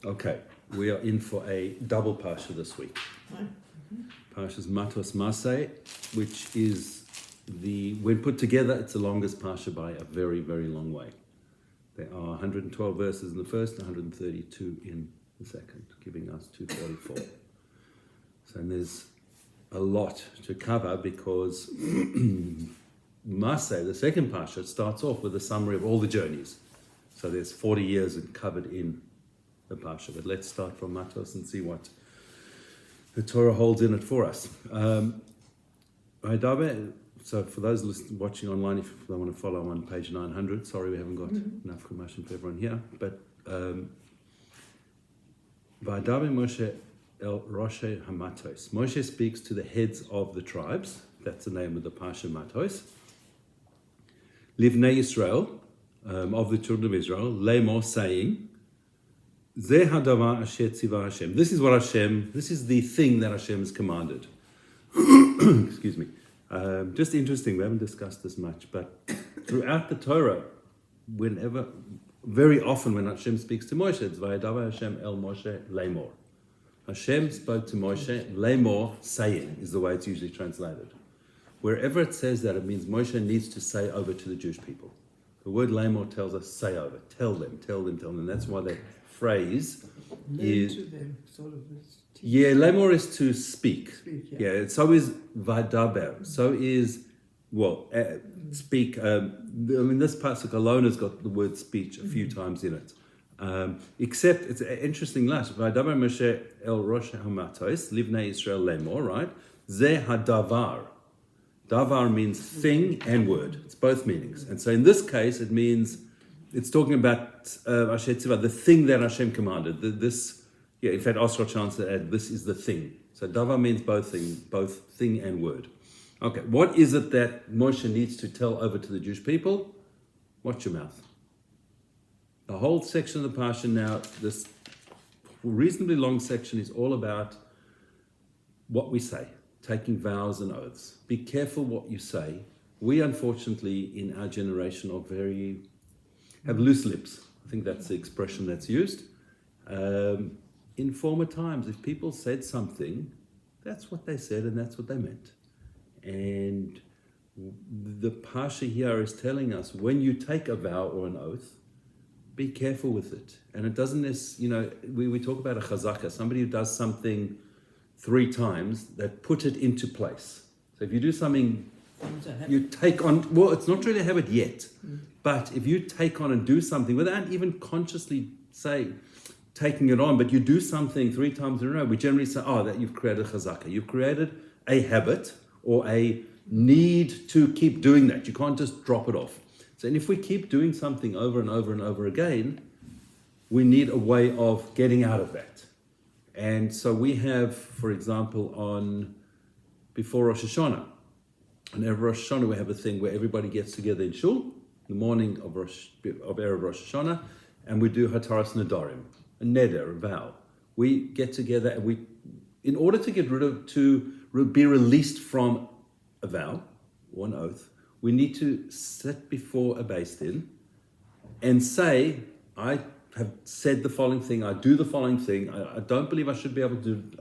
Okay, we are in for a double Parsha this week. Parshas Matos-Masei, which is when put together, it's the longest Parsha by a very, very long way. There are 112 verses in the first, 132 in the second, giving us 244. So there's a lot to cover because Masei, the second Parsha, starts off with a summary of all the journeys. So there's 40 years covered in the Parsha. But let's start from Matos and see what the Torah holds in it for us. So for those watching online, if they want to follow, I'm on page 900. Sorry, we haven't got enough information for everyone here. But Vaydaber Moshe el Roshe Hamatos. Moshe speaks to the heads of the tribes. That's the name of the Parsha Matos. Livnei Yisrael, of the children of Israel, Lemor, saying, Zeh hadavar asher tzivah Hashem. This is what Hashem, this is the thing that Hashem has commanded. Excuse me. Just interesting, we haven't discussed this much, but throughout the Torah, very often when Hashem speaks to Moshe, it's Vaydaber Hashem el Moshe Lemor. Hashem spoke to Moshe, Lemor, saying, is the way it's usually translated. Wherever it says that, it means Moshe needs to say over to the Jewish people. The word Lemor tells us say over, tell them. That's why that phrase is... to them, sort of. Yeah, Lemor is to speak. Yeah. So is Vaydaber. So is, speak. This pasuk alone has got the word speech a few times in it. Except, it's an interesting lash. Vaydaber Moshe el Rosh Hamatos, Livnei Yisrael Lemor, right? Zeh hadavar. Davar means thing and word. It's both meanings. And so in this case, it means, it's talking about Asher Tzivah, the thing that Hashem commanded. In fact, Oscar chancellor add, this is the thing. So davar means both thing and word. Okay, what is it that Moshe needs to tell over to the Jewish people? Watch your mouth. The whole section of the Parsha now, this reasonably long section, is all about what we say, taking vows and oaths. Be careful what you say. We, unfortunately, in our generation, have loose lips. I think that's the expression that's used. In former times, if people said something, that's what they said and that's what they meant. And the Parsha here is telling us, when you take a vow or an oath, be careful with it. And it doesn't necessarily, we talk about a chazaka, somebody who does something 3 times, that put it into place. So if you do something, you take on, it's not really a habit yet, but if you take on and do something without even consciously taking it on, but you do something 3 times in a row, we generally say, that you've created chazaka. You've created a habit or a need to keep doing that. You can't just drop it off. So, and if we keep doing something over and over and over again, we need a way of getting out of that. And so we have, for example, before Rosh Hashanah, on every Rosh Hashanah we have a thing where everybody gets together in Shul, the morning of Erev Rosh Hashanah, and we do Hataras Nedarim, a neder, a vow. We get together and in order to be released from a vow or an oath, we need to sit before a Beis Din and say, I have said the following thing, I do the following thing, I don't believe I should be able to do,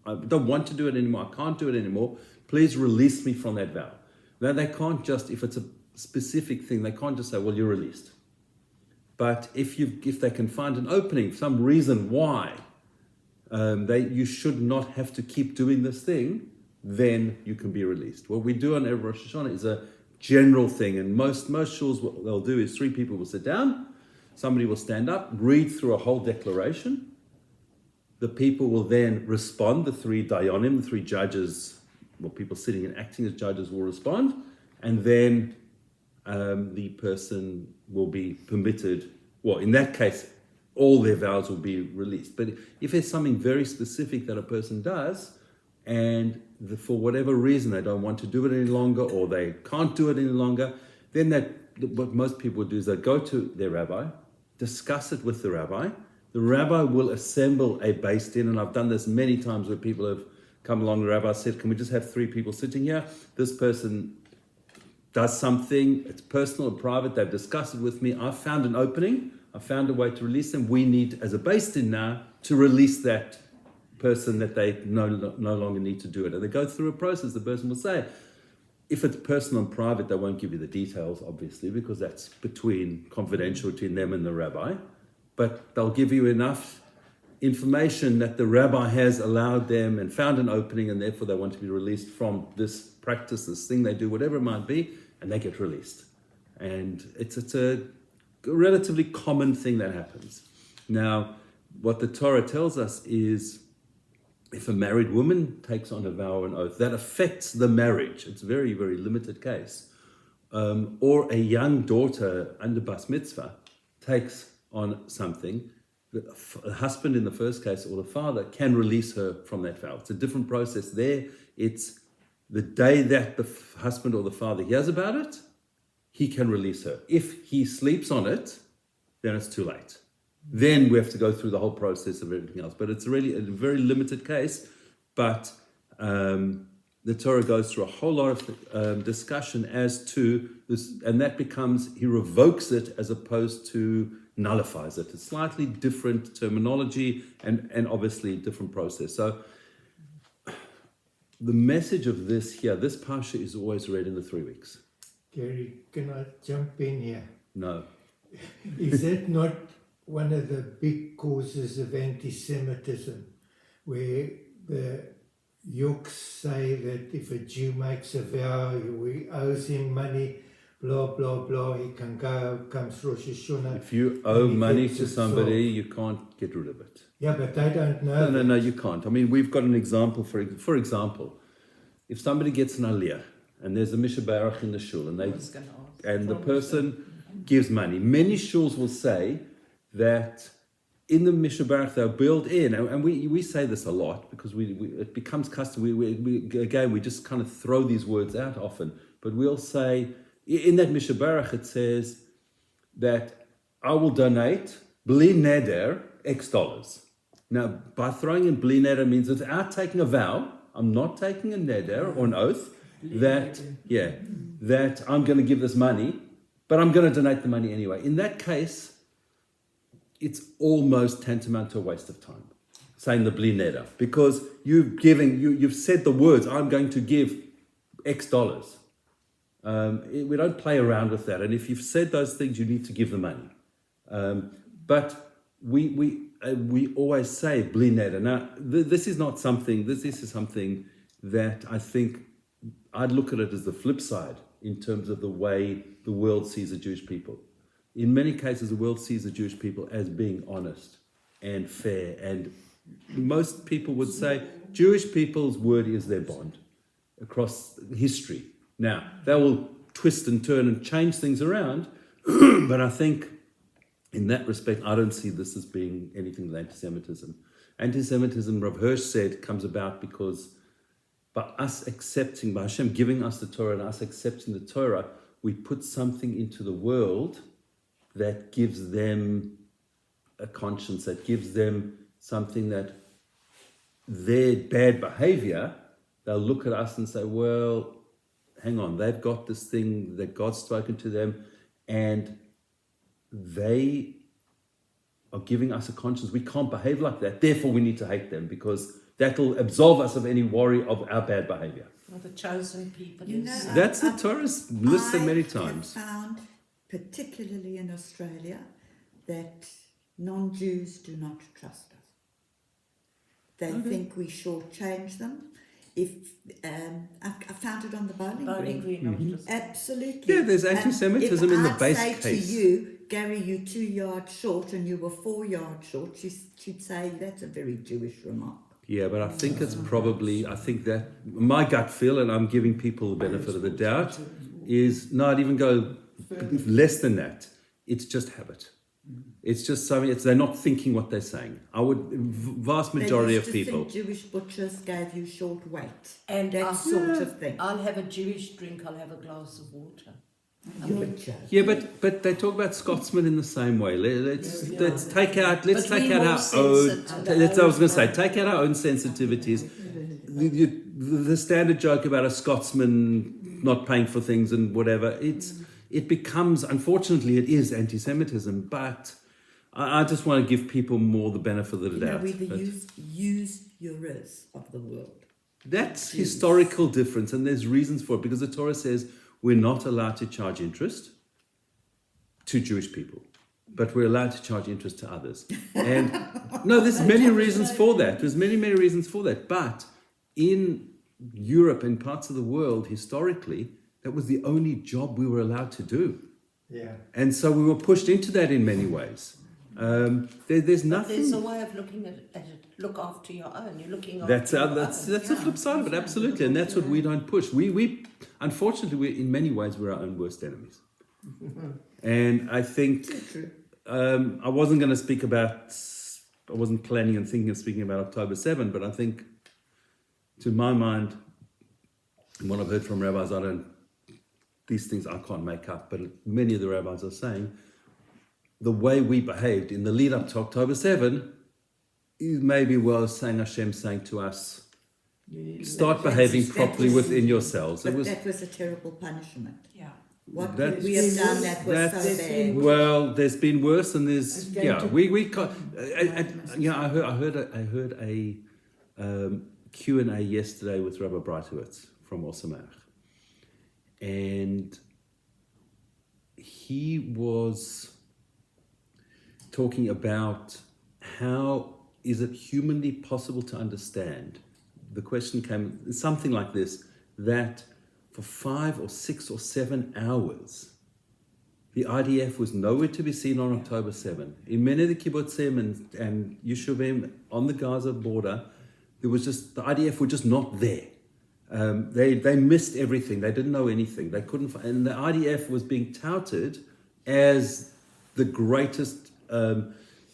I don't want to do it anymore, I can't do it anymore, please release me from that vow. Now they can't just, if it's a specific thing, they can't just say, well, you're released. But if they can find an opening, some reason why you should not have to keep doing this thing, then you can be released. What we do on Erev Rosh Hashanah is a general thing, and most shuls, what they'll do is 3 people will sit down, somebody will stand up, read through a whole declaration. The people will then respond, the 3 dayanim, the 3 judges, people sitting and acting as judges will respond, and then the person will be permitted, in that case, all their vows will be released. But if there's something very specific that a person does, and for whatever reason they don't want to do it any longer, or they can't do it any longer, then what most people do is they go to their rabbi, discuss it with the rabbi. The rabbi will assemble a Beis Din, and I've done this many times where people have come along, the rabbi said, can we just have 3 people sitting here? This person does something, it's personal or private, they've discussed it with me, I've found an opening, I found a way to release them. We need, as a Beis Din now, to release that person that they no longer need to do it. And they go through a process. The person will say, if it's personal and private, they won't give you the details, obviously, because that's confidential between them and the rabbi. But they'll give you enough information that the rabbi has allowed them and found an opening, and therefore they want to be released from this practice, this thing they do, whatever it might be, and they get released. And it's a relatively common thing that happens. Now, what the Torah tells us is, if a married woman takes on a vow or an oath, that affects the marriage. It's a very, very limited case. Or a young daughter under bas mitzvah takes on something, the husband in the first case or the father can release her from that vow. It's a different process there. It's the day that the husband or the father hears about it, he can release her. If he sleeps on it, then it's too late. Then we have to go through the whole process of everything else. But it's really a very limited case. But the Torah goes through a whole lot of discussion as to this, and that becomes, he revokes it as opposed to nullifies it. It's slightly different terminology and obviously different process. So the message of this here, this parsha is always read in the 3 weeks. Gary, can I jump in here? No. Is that not one of the big causes of anti-Semitism, where the Yuks say that if a Jew makes a vow, he owes him money, blah, blah, blah, he can go, comes Rosh Hashanah. If you owe money to somebody, you can't get rid of it. Yeah, but they don't know. No, you can't. I mean, we've got an example, for example, if somebody gets an aliyah, and there's a mishabarach in the shul, and the person gives money. Many shuls will say that in the mishabarach they'll build in, and we say this a lot because it becomes custom. We just kind of throw these words out often, but we'll say in that mishabarach it says that I will donate bli neder X dollars. Now, by throwing in bli neder means without taking a vow, I'm not taking a neder or an oath that I'm going to give this money, but I'm going to donate the money anyway. In that case, it's almost tantamount to a waste of time saying the bli neder, because you've said the words, I'm going to give X dollars. We don't play around with that, and if you've said those things, you need to give the money. But we always say bli neder. Now, this is not something. This is something that I think I'd look at it as the flip side in terms of the way the world sees the Jewish people. In many cases, the world sees the Jewish people as being honest and fair, and most people would say Jewish people's word is their bond across history. Now, they will twist and turn and change things around, but I think in that respect, I don't see this as being anything with anti-Semitism. Anti-Semitism, Rav Hirsch said, comes about because by us accepting, by Hashem giving us the Torah and us accepting the Torah, we put something into the world that gives them a conscience, that gives them something that their bad behavior, they'll look at us and say, well, hang on, they've got this thing that God's spoken to them, and they are giving us a conscience. We can't behave like that. Therefore, we need to hate them because that'll absolve us of any worry of our bad behavior. Well, the chosen people. That's the Torah's listed many times. I have found, particularly in Australia, that non-Jews do not trust us. They think we shortchange them. If I found it on the bowling green. Absolutely. Yeah, there's anti-Semitism in the base case. If I'd say to you, Gary, you're 2 yards short and you were 4 yards short, she'd say that's a very Jewish remark. Yeah, but I think it's probably, I think that my gut feel, and I'm giving people the benefit of the doubt, is not even go less than that. It's just habit. It's just something, they're not thinking what they're saying. Vast majority of people. Think Jewish butchers gave you short weight. And that sort of thing. I'll have a Jewish drink, I'll have a glass of water. Yeah, but they talk about Scotsmen in the same way. Let's take out our own. I was going to say, take out our own sensitivities. The standard joke about a Scotsman not paying for things and whatever. It becomes, unfortunately, it is anti-Semitism. But I just want to give people more the benefit of the You know, doubt. we're the But usurers of the world. that's historical difference, and there's reasons for it, because the Torah says we're not allowed to charge interest to Jewish people, but we're allowed to charge interest to others. And no, there's many reasons for that. There's many reasons for that. But in Europe and parts of the world, historically, that was the only job we were allowed to do. Yeah. And so we were pushed into that in many ways. There's nothing. There's a way of looking at it. Look after your own. You're looking after That's your that's own. the flip side of it, absolutely, and that's what we don't push. We unfortunately, in many ways, we're our own worst enemies. And I think I wasn't going to speak about. I wasn't planning and thinking of speaking about October 7, but I think, to my mind, and what I've heard from rabbis, these things I can't make up, but many of the rabbis are saying the way we behaved in the lead up to October 7 is maybe Hashem saying to us, start behaving properly within yourselves. But that was a terrible punishment. Yeah. What That's- we have done that was so bad. Well, there's been worse, and there's we can't. I heard a Q&A yesterday with Rabbi Breitowitz from Osamach, and he was talking about how is it humanly possible to understand. The question came something like this: that for 5 or 6 or 7 hours, the IDF was nowhere to be seen on October 7. In many of the kibbutzim and yeshuvim on the Gaza border, there was just the IDF were just not there. They missed everything. They didn't know anything. They couldn't. And the IDF was being touted as the greatest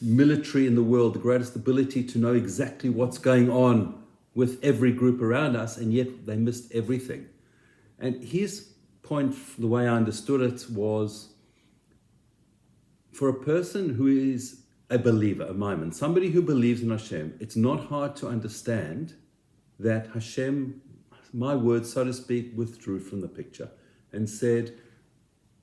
military in the world, the greatest ability to know exactly what's going on with every group around us, and yet they missed everything. And his point, the way I understood it, was for a person who is a believer, a Maimon, somebody who believes in Hashem, it's not hard to understand that Hashem, my words, so to speak, withdrew from the picture and said,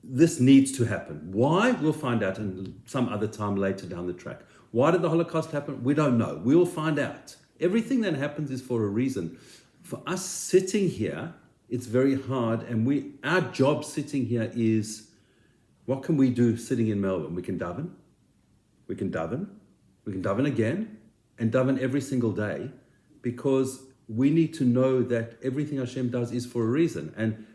this needs to happen. Why? We'll find out in some other time later down the track. Why did the Holocaust happen? We don't know. We'll find out. Everything that happens is for a reason. For us sitting here, it's very hard, and our job sitting here is, what can we do sitting in Melbourne? We can daven, we can daven again, and daven every single day, because we need to know that everything Hashem does is for a reason. And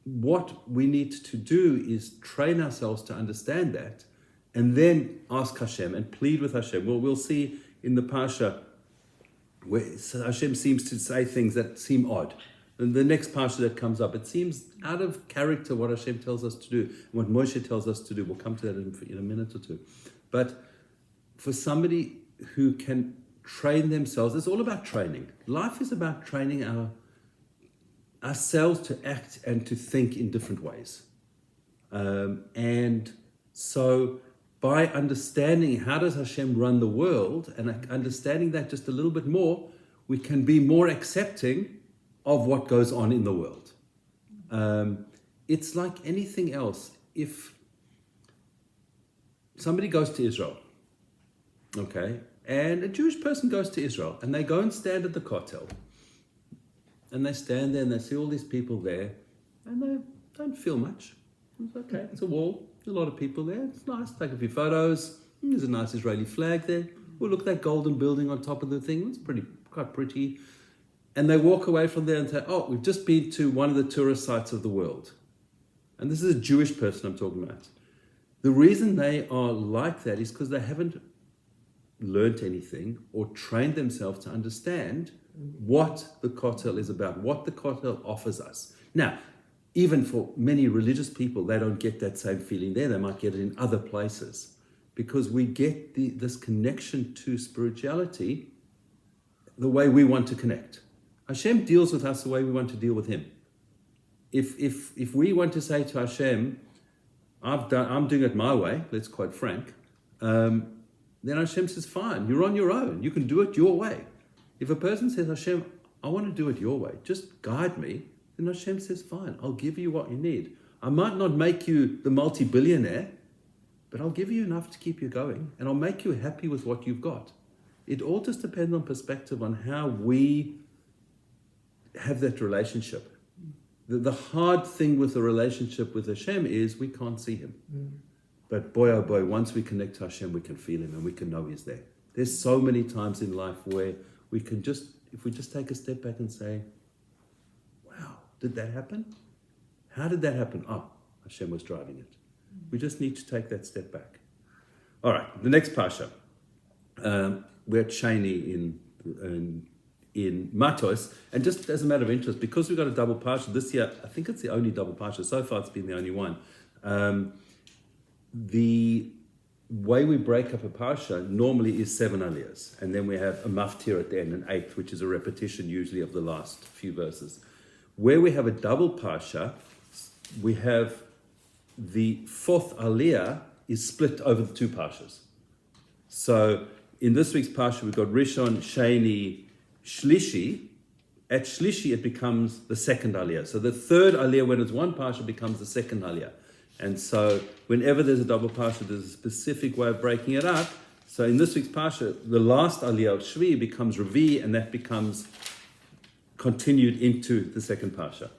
what we need to do is train ourselves to understand that, and then ask Hashem and plead with Hashem. Well, we'll see in the Parsha where Hashem seems to say things that seem odd. And the next Parsha that comes up, it seems out of character what Hashem tells us to do, and what Moshe tells us to do. We'll come to that in a minute or two. But for somebody who can train themselves, it's all about training. Life is about training ourselves to act and to think in different ways. And so by understanding how does Hashem run the world, and understanding that just a little bit more, we can be more accepting of what goes on in the world. It's like anything else. If somebody goes to Israel, okay, and a Jewish person goes to Israel, and they go and stand at the Kotel, and they stand there and they see all these people there, and they don't feel much. It's okay, it's a wall, a lot of people there, it's nice, take a few photos, there's a nice Israeli flag there, oh look, that golden building on top of the thing, it's quite pretty. And they walk away from there and say, oh, we've just been to one of the tourist sites of the world. And this is a Jewish person I'm talking about. The reason they are like that is because they haven't learnt anything or trained themselves to understand what the Kotel is about, what the Kotel offers us. Now, even for many religious people, they don't get that same feeling there. They might get it in other places, because we get this connection to spirituality the way we want to connect. Hashem deals with us the way we want to deal with Him. If we want to say to Hashem, I'm doing it my way, let's quote Frank, then Hashem says, fine, you're on your own. You can do it your way. If a person says, Hashem, I want to do it your way, just guide me, then Hashem says, fine, I'll give you what you need. I might not make you the multi-billionaire, but I'll give you enough to keep you going, and I'll make you happy with what you've got. It all just depends on perspective, on how we have that relationship. The hard thing with the relationship with Hashem is we can't see Him. But boy, oh boy, once we connect to Hashem, we can feel Him and we can know He's there. There's so many times in life where we can just, if we just take a step back and say, wow, did that happen? How did that happen? Oh, Hashem was driving it. We just need to take that step back. All right, the next Parsha. We're at Shani in Matos, and just as a matter of interest, because we've got a double Parsha this year, I think it's the only double Parsha. So far it's been the only one. The way we break up a Parsha normally is 7 aliyahs, and then we have a maftir at the end, an 8th, which is a repetition usually of the last few verses. Where we have a double Parsha, we have the 4th aliyah is split over the 2 Parshas. So in this week's Parsha, we've got Rishon, Sheni, Shlishi. At Shlishi, it becomes the 2nd aliyah. So the 3rd aliyah, when it's one Parsha, becomes the 2nd aliyah. And so whenever there's a double Parsha, there's a specific way of breaking it up. So in this week's Parsha, the last aliyah of Shvi becomes Revi, and that becomes continued into the 2nd Parsha.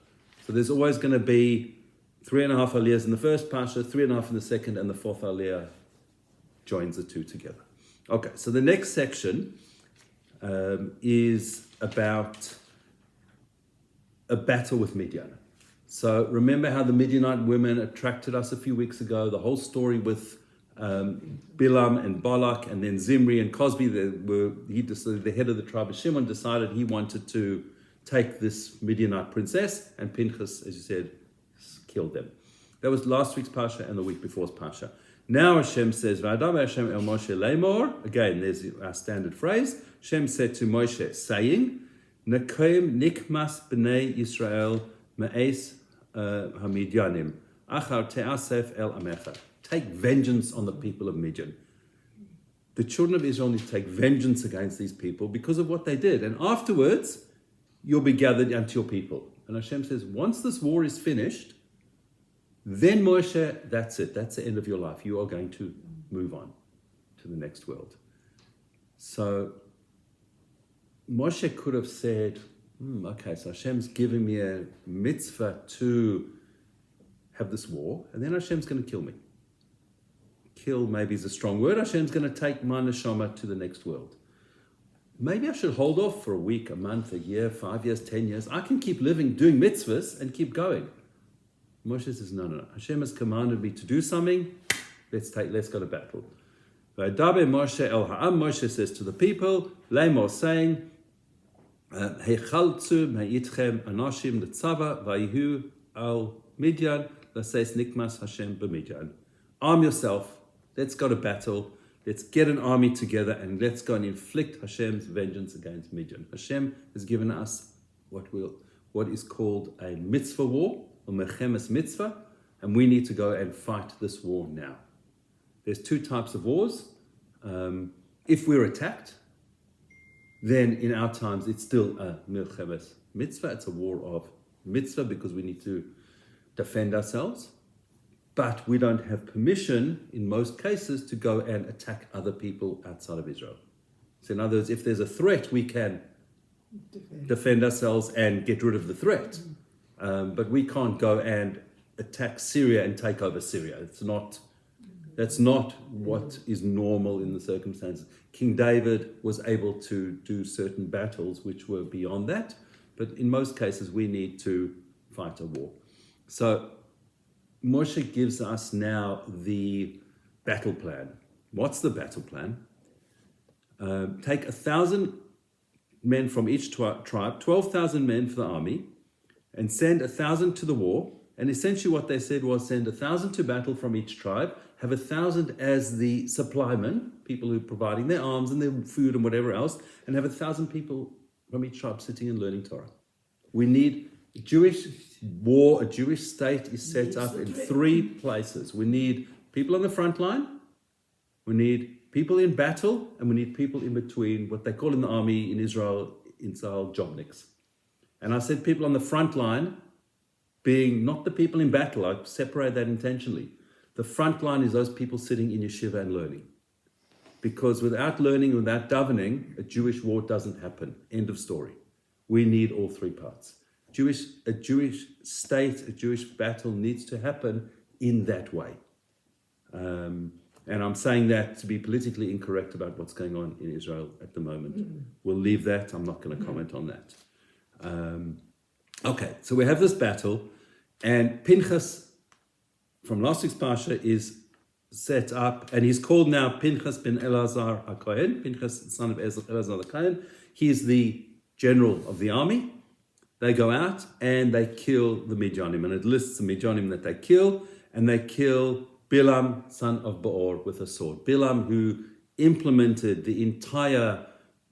So there's always going to be 3.5 aliyahs in the first Parsha, 3.5 in the second, and the 4th aliyah joins the 2 together. Okay, so the next section is about a battle with Midian. So remember how the Midianite women attracted us a few weeks ago, the whole story with Bilam and Balak, and then Zimri and Cosby. The head of the tribe of Shimon decided he wanted to take this Midianite princess, and Pinchas, as you said, killed them. That was last week's Parsha and the week before's Parsha. Now Hashem says, V'adaber Hashem el Moshe lemor. Again, there's our standard phrase. Hashem said to Moshe, saying, Nekoim nikmas b'nei Yisrael me'es hamidyanim achar te'asef el amecha. Take vengeance on the people of Midian. The children of Israel need to take vengeance against these people because of what they did. And afterwards, you'll be gathered unto your people. And Hashem says, once this war is finished, then Moshe, that's it. That's the end of your life. You are going to move on to the next world. So Moshe could have said, okay, so Hashem's giving me a mitzvah to have this war, and then Hashem's going to kill me. Kill maybe is a strong word. Hashem's going to take my neshama to the next world. Maybe I should hold off for a week, a month, a year, 5 years, 10 years. I can keep living, doing mitzvahs, and keep going. Moshe says, no. Hashem has commanded me to do something. Let's go to battle. V'adaber Moshe el ha'am. Moshe says to the people, Lemor, saying, Hechaltzu me'itchem anoshim letzava v'yihu al Midian l'seis nikmas Hashem b'Midian. Arm yourself. Let's go to battle. Let's get an army together and let's go and inflict Hashem's vengeance against Midian. Hashem has given us what is called a mitzvah war, or mechemes mitzvah, and we need to go and fight this war now. There's 2 types of wars. If we're attacked, then in our times it's still a mechemes mitzvah. It's a war of mitzvah because we need to defend ourselves. But we don't have permission, in most cases, to go and attack other people outside of Israel. So in other words, if there's a threat, we can defend ourselves and get rid of the threat. But we can't go and attack Syria and take over Syria. That's not what is normal in the circumstances. King David was able to do certain battles which were beyond that. But in most cases, we need to fight a war. So Moshe gives us now the battle plan. What's the battle plan? Take 1,000 men from each tribe, 12,000 men for the army, and send 1,000 to the war. And essentially what they said was send 1,000 to battle from each tribe, have 1,000 as the supplymen, people who are providing their arms and their food and whatever else, and have 1,000 people from each tribe sitting and learning Torah. We need a Jewish state is set up in 3 places. We need people on the front line, we need people in battle, and we need people in between, what they call in the army in Israel, jobniks. And I said people on the front line being not the people in battle. I separate that intentionally. The front line is those people sitting in yeshiva and learning. Because without learning, without davening, a Jewish war doesn't happen. End of story. We need all three parts. A Jewish state, a Jewish battle needs to happen in that way. And I'm saying that to be politically incorrect about what's going on in Israel at the moment. We'll leave that. I'm not going to comment on that. Okay, so we have this battle, and Pinchas from last week's Parsha is set up, and he's called now Pinchas ben Elazar HaKohen, Pinchas, son of Elazar the Kohen. He is the general of the army. They go out and they kill the Midianim, and it lists the Midianim that they kill, and they kill Bilam, son of Beor, with a sword. Bilam, who implemented the entire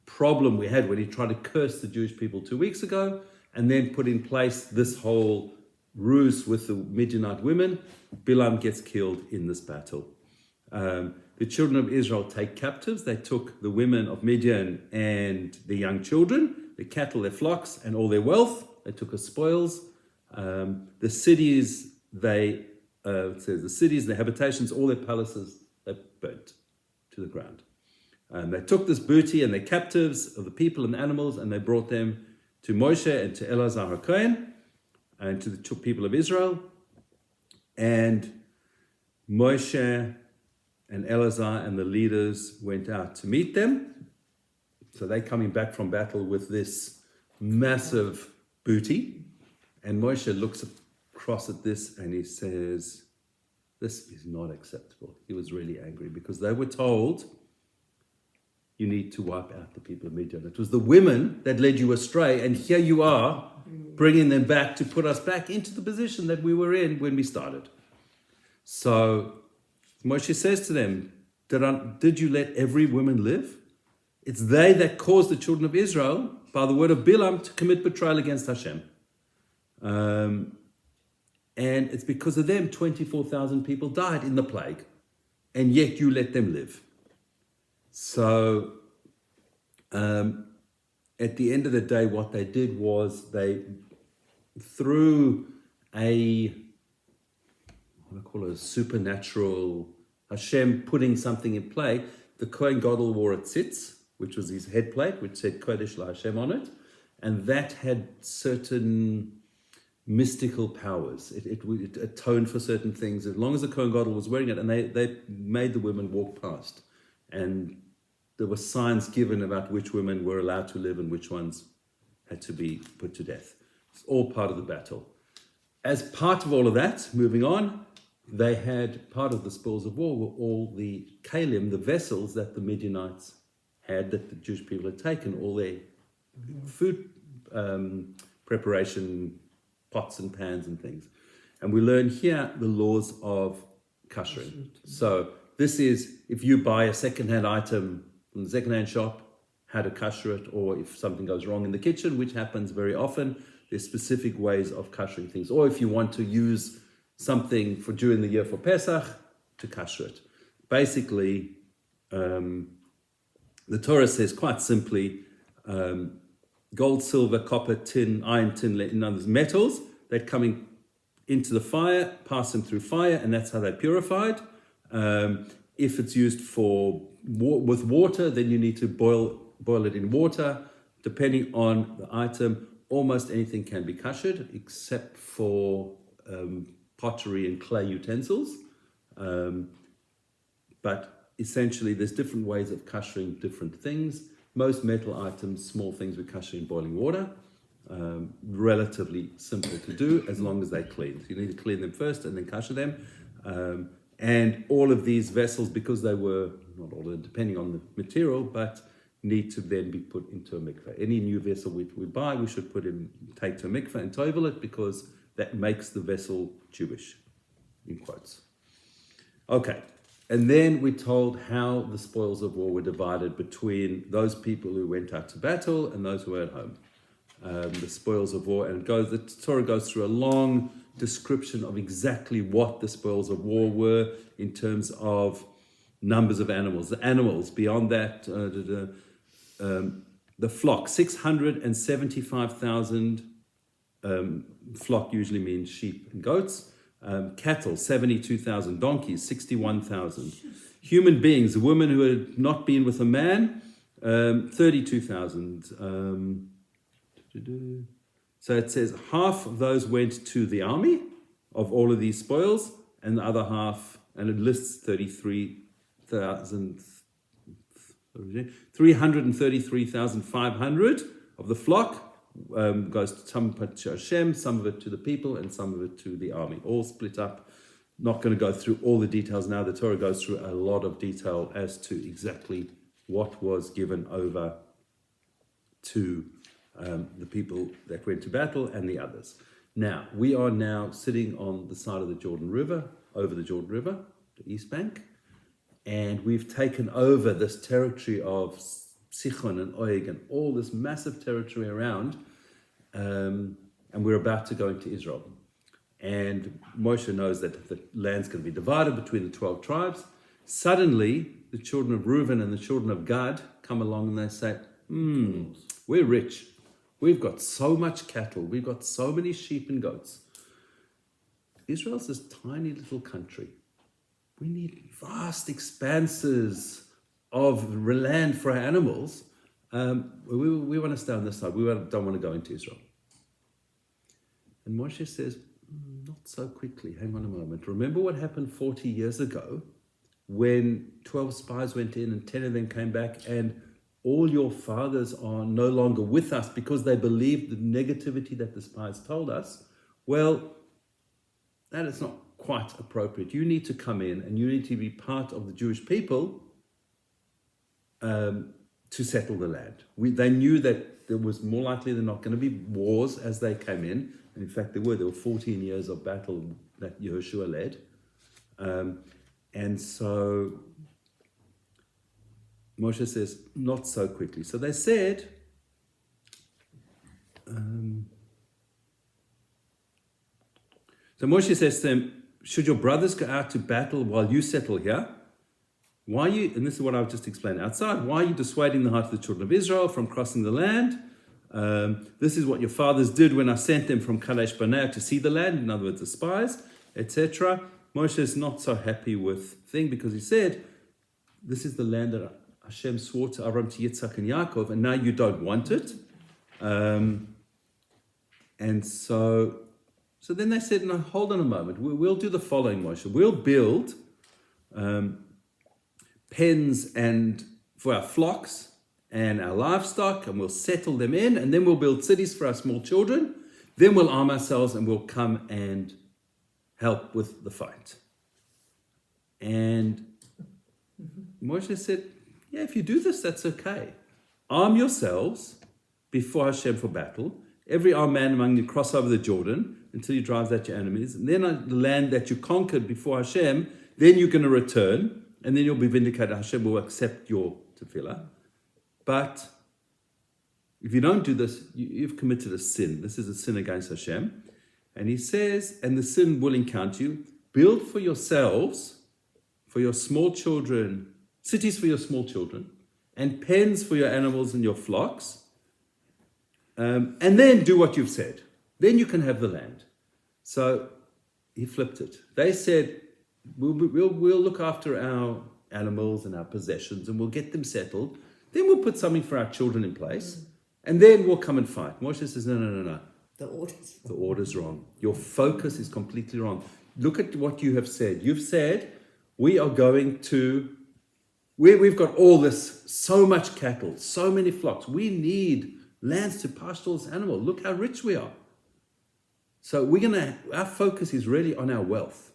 problem we had when he tried to curse the Jewish people 2 weeks ago, and then put in place this whole ruse with the Midianite women. Bilam gets killed in this battle. The children of Israel take captives. They took the women of Midian and the young children, the cattle, their flocks, and all their wealth. They took as spoils. The cities, it says the cities, their habitations, all their palaces, they burnt to the ground. They took this booty and their captives of the people and the animals, and they brought them to Moshe and to Elazar HaKohen and to the people of Israel. And Moshe and Elazar and the leaders went out to meet them. So they're coming back from battle with this massive booty. And Moshe looks across at this and he says, this is not acceptable. He was really angry because they were told, you need to wipe out the people of Midian. It was the women that led you astray, and here you are bringing them back to put us back into the position that we were in when we started. So Moshe says to them, did you let every woman live? It's they that caused the children of Israel, by the word of Bilam, to commit betrayal against Hashem. And it's because of them 24,000 people died in the plague, and yet you let them live. So at the end of the day, what they did was they, through a supernatural, Hashem putting something in play, the Kohen Gadol wore a tzitz, which was his head plate, which said Kodesh La Hashem on it, and that had certain mystical powers. It atoned for certain things as long as the Kohen Gadol was wearing it, and they made the women walk past. And there were signs given about which women were allowed to live and which ones had to be put to death. It's all part of the battle. As part of all of that, moving on, they had part of the spoils of war were all the kalim, the vessels that the Midianites had, that the Jewish people had taken, all their food preparation pots and pans and things. And we learn here the laws of kashering. So this is, if you buy a second-hand item from the second-hand shop, how to kasher it, or if something goes wrong in the kitchen, which happens very often, there's specific ways of kashering things. Or if you want to use something for during the year for Pesach, to kasher it. Basically, the Torah says quite simply, gold, silver, copper, tin, iron, tin, in others, metals, they're coming into the fire, pass them through fire, and that's how they're purified. If it's used with water, then you need to boil it in water. Depending on the item, almost anything can be kashered, except for pottery and clay utensils. But essentially, there's different ways of kashering different things. Most metal items, small things, we kasher in boiling water. Relatively simple to do as long as they're clean. So you need to clean them first and then kasher them. And all of these vessels, because they were, not all of them, depending on the material, but need to then be put into a mikveh. Any new vessel we buy, we should take to a mikveh and tovel it, because that makes the vessel Jewish, in quotes. Okay, and then we're told how the spoils of war were divided between those people who went out to battle and those who were at home. The spoils of war, and the Torah goes through a long description of exactly what the spoils of war were in terms of numbers of animals. The animals, beyond that, the flock, 675,000 flock usually means sheep and goats. Cattle, 72,000. Donkeys, 61,000. Human beings, a woman who had not been with a man, 32,000. So it says half of those went to the army of all of these spoils, and the other half, and it lists 333,500 of the flock goes to some to Hashem, some of it to the people, and some of it to the army, all split up. Not going to go through all the details now. The Torah goes through a lot of detail as to exactly what was given over to the people that went to battle and the others. Now, we are now sitting on the side of the Jordan River, over the Jordan River, the East Bank, and we've taken over this territory of Sichon and Og and all this massive territory around, and we're about to go into Israel. And Moshe knows that the land's going to be divided between the 12 tribes. Suddenly, the children of Reuben and the children of Gad come along and they say, we're rich. We've got so much cattle. We've got so many sheep and goats. Israel's this tiny little country. We need vast expanses of land for our animals. We want to stay on this side. We don't want to go into Israel. And Moshe says, not so quickly. Hang on a moment. Remember what happened 40 years ago when 12 spies went in and 10 of them came back and all your fathers are no longer with us because they believed the negativity that the spies told us? Well, that is not quite appropriate. You need to come in and you need to be part of the Jewish people to settle the land. They knew that there was more likely than not going to be wars as they came in. And in fact, there were 14 years of battle that Yehoshua led. And so Moshe says, not so quickly. So they said, so Moshe says to them, should your brothers go out to battle while you settle here? Why are you, and this is what I've just explained outside, why are you dissuading the heart of the children of Israel from crossing the land? This is what your fathers did when I sent them from Kadesh Barnea to see the land, in other words, the spies, etc. Moshe is not so happy with thing because he said, this is the land that Hashem swore to Abraham, to Yitzhak, and Yaakov, and now you don't want it. And so then they said, no, hold on a moment. We'll do the following, Moshe. We'll build pens and for our flocks and our livestock, and we'll settle them in, and then we'll build cities for our small children. Then we'll arm ourselves and we'll come and help with the fight. And Moshe said, yeah, if you do this, that's okay. Arm yourselves before Hashem for battle. Every armed man among you cross over the Jordan until you drive out your enemies. And then on the land that you conquered before Hashem, then you're going to return, and then you'll be vindicated. Hashem will accept your tefillah. But if you don't do this, you've committed a sin. This is a sin against Hashem. And he says, and the sin will encounter you. Build for yourselves, for your small children, cities for your small children, and pens for your animals and your flocks. And then do what you've said. Then you can have the land. So he flipped it. They said, we'll look after our animals and our possessions and we'll get them settled. Then we'll put something for our children in place. And then we'll come and fight. Moshe says, no. The order's wrong. Your focus is completely wrong. Look at what you have said. You've said, we've got all this, so much cattle, so many flocks. We need lands to pasture this animal. Look how rich we are. So our focus is really on our wealth.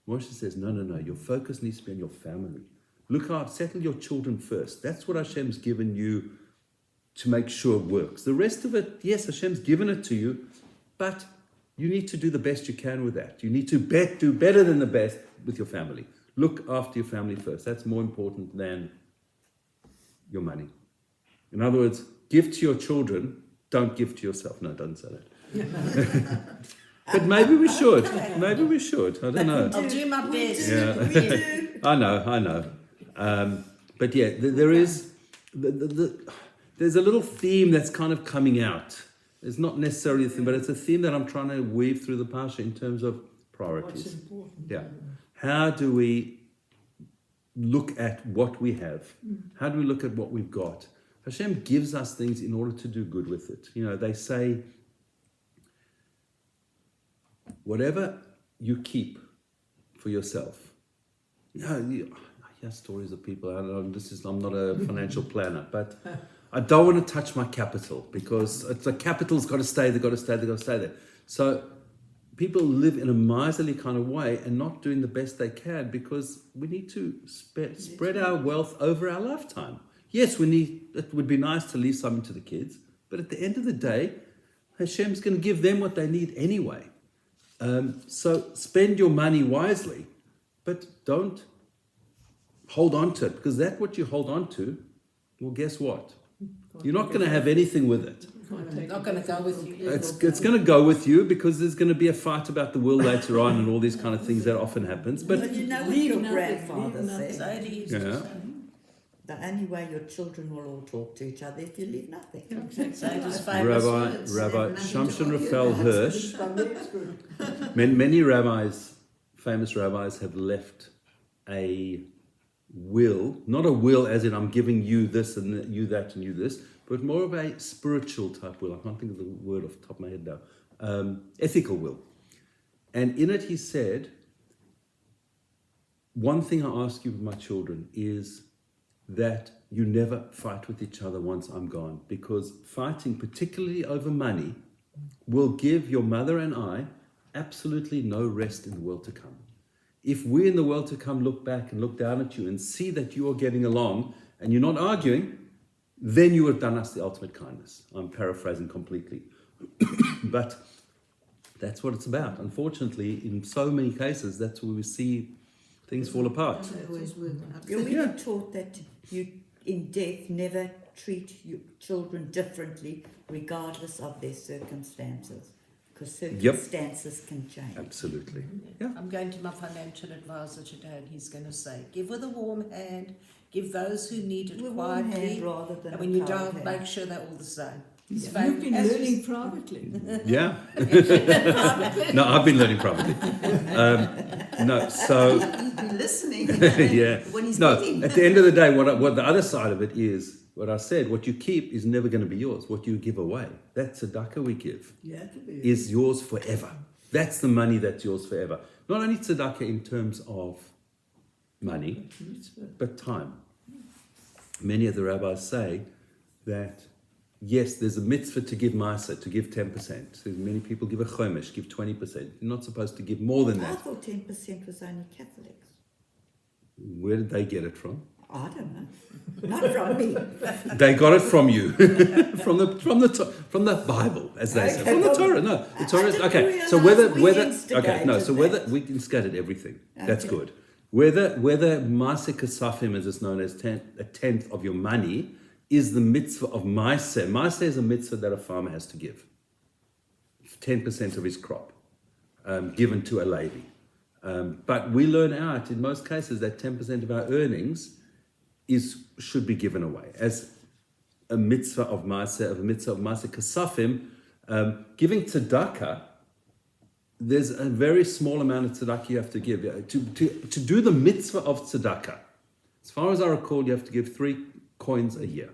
Moshe says, no. Your focus needs to be on your family. Settle your children first. That's what Hashem's given you to make sure it works. The rest of it, yes, Hashem's given it to you, but you need to do the best you can with that. You need to do better than the best with your family. Look after your family first. That's more important than your money. In other words, give to your children, don't give to yourself. No, don't say that. But maybe we should. I don't know. I'll do my best. Yeah. I know. But yeah, there's a little theme that's kind of coming out. It's not necessarily a theme, but it's a theme that I'm trying to weave through the Parsha in terms of priorities. What's important. Yeah. How do we look at what we have? How do we look at what we've got? Hashem gives us things in order to do good with it. You know, they say, whatever you keep for yourself. I hear stories of people, I don't know, I'm not a financial planner, but I don't want to touch my capital because the capital's got to stay there. So people live in a miserly kind of way and not doing the best they can because we need to spread our wealth over our lifetime. Yes, it would be nice to leave something to the kids, but at the end of the day, Hashem's going to give them what they need anyway. So spend your money wisely, but don't hold on to it, because that's what you hold on to. Well, guess what? You're not going to have anything with it. It's not going to go with you. It's going to go with you because there's going to be a fight about the will later on and all these kind of things that often happens. But But you know what leave your nothing, grandfather leave nothing. said? Sadie used to Yeah. say. The only way your children will all talk to each other if you leave nothing. Sadie's famous words. Rabbi Shamshon Raphael Hirsch, That's good. many famous rabbis have left a will, not a will as in I'm giving you this and you that and you this, but more of a spiritual type will. I can't think of the word off the top of my head now. Ethical will. And in it he said, one thing I ask you with my children is that you never fight with each other once I'm gone, because fighting, particularly over money, will give your mother and I absolutely no rest in the world to come. If we in the world to come look back and look down at you and see that you are getting along and you're not arguing, then you have done us the ultimate kindness. I'm paraphrasing completely. But that's what it's about. Unfortunately, in so many cases, that's where we see things fall apart. You're even taught that you, in death, never treat your children differently regardless of their circumstances, because circumstances can change. Absolutely. Yeah. I'm going to my financial advisor today and he's going to say, give with a warm hand, give those who need it With a warm quietly, hand rather than and a when you cold don't, hand. make sure they're all the same. His You've favourite- been as learning we- privately. Yeah. No, I've been learning privately. No, so He's been listening. yeah. When he's No, eating. at the end of the day, what the other side of it is, what I said, what you keep is never going to be yours. What you give away, that tzedakah we give, is yours forever. That's the money that's yours forever. Not only tzedakah in terms of money, but time. Many of the rabbis say that, yes, there's a mitzvah to give ma'aseh, to give 10%. So many people give a chomesh, give 20%. You're not supposed to give more than I that. thought 10% was only Catholics. Where did they get it from? I don't know. Not from me. They got it from you, from the Bible, as they say, Okay, from the well, Torah. No, the Torah. didn't Okay, so realise we whether instigated whether that. we instigated everything. That's Okay. good. Whether Maaseh Kasafim, as it's known as a tenth of your money, is the mitzvah of Maaseh. Maaseh is a mitzvah that a farmer has to give. 10% of his crop, given to a Levi. But we learn out in most cases that 10% of our earnings should be given away as a mitzvah of Maaseh, Kasafim. Giving tzedakah, there's a very small amount of tzedakah you have to give. To do the mitzvah of tzedakah, as far as I recall, you have to give 3 coins a year.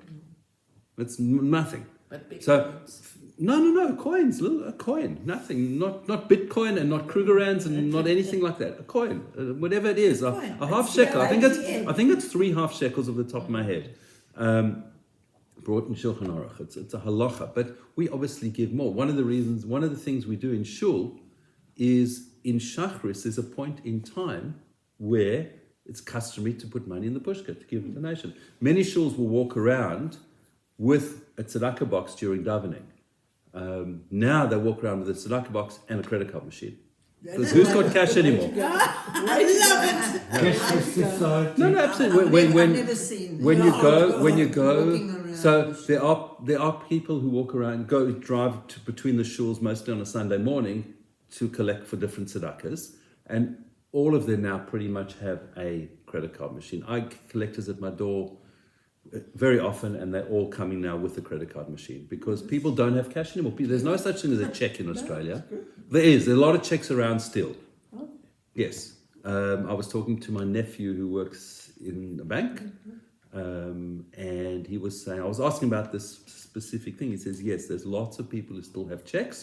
It's nothing. But big So, ones. no, coins, a coin, nothing, not Bitcoin and not Krugerrands and not anything like that. A coin, whatever it is, a coin. half It's shekel. I think ATM. it's 3 half shekels off the top of my head. Brought in Shulchan Aruch. It's a halacha, but we obviously give more. One of the things we do in shul is in Shachris. There's a point in time where it's customary to put money in the pushka to give a donation. Many shuls will walk around with a tzedakah box during davening. Now they walk around with a tzedakah box and a credit card machine. Because who's got cash anymore? Cashless society. No, absolutely. I've never seen. When you go, Walking around. so there are people who walk around, drive between the shuls mostly on a Sunday morning to collect for different tzedakahs, and all of them now pretty much have a credit card machine. I get collectors at my door very often, and they're all coming now with a credit card machine because people don't have cash anymore. There's no such thing as a check in Australia. There is a lot of checks around still. Yes. I was talking to my nephew who works in a bank, and he was saying, I was asking about this specific thing. He says, yes, there's lots of people who still have checks,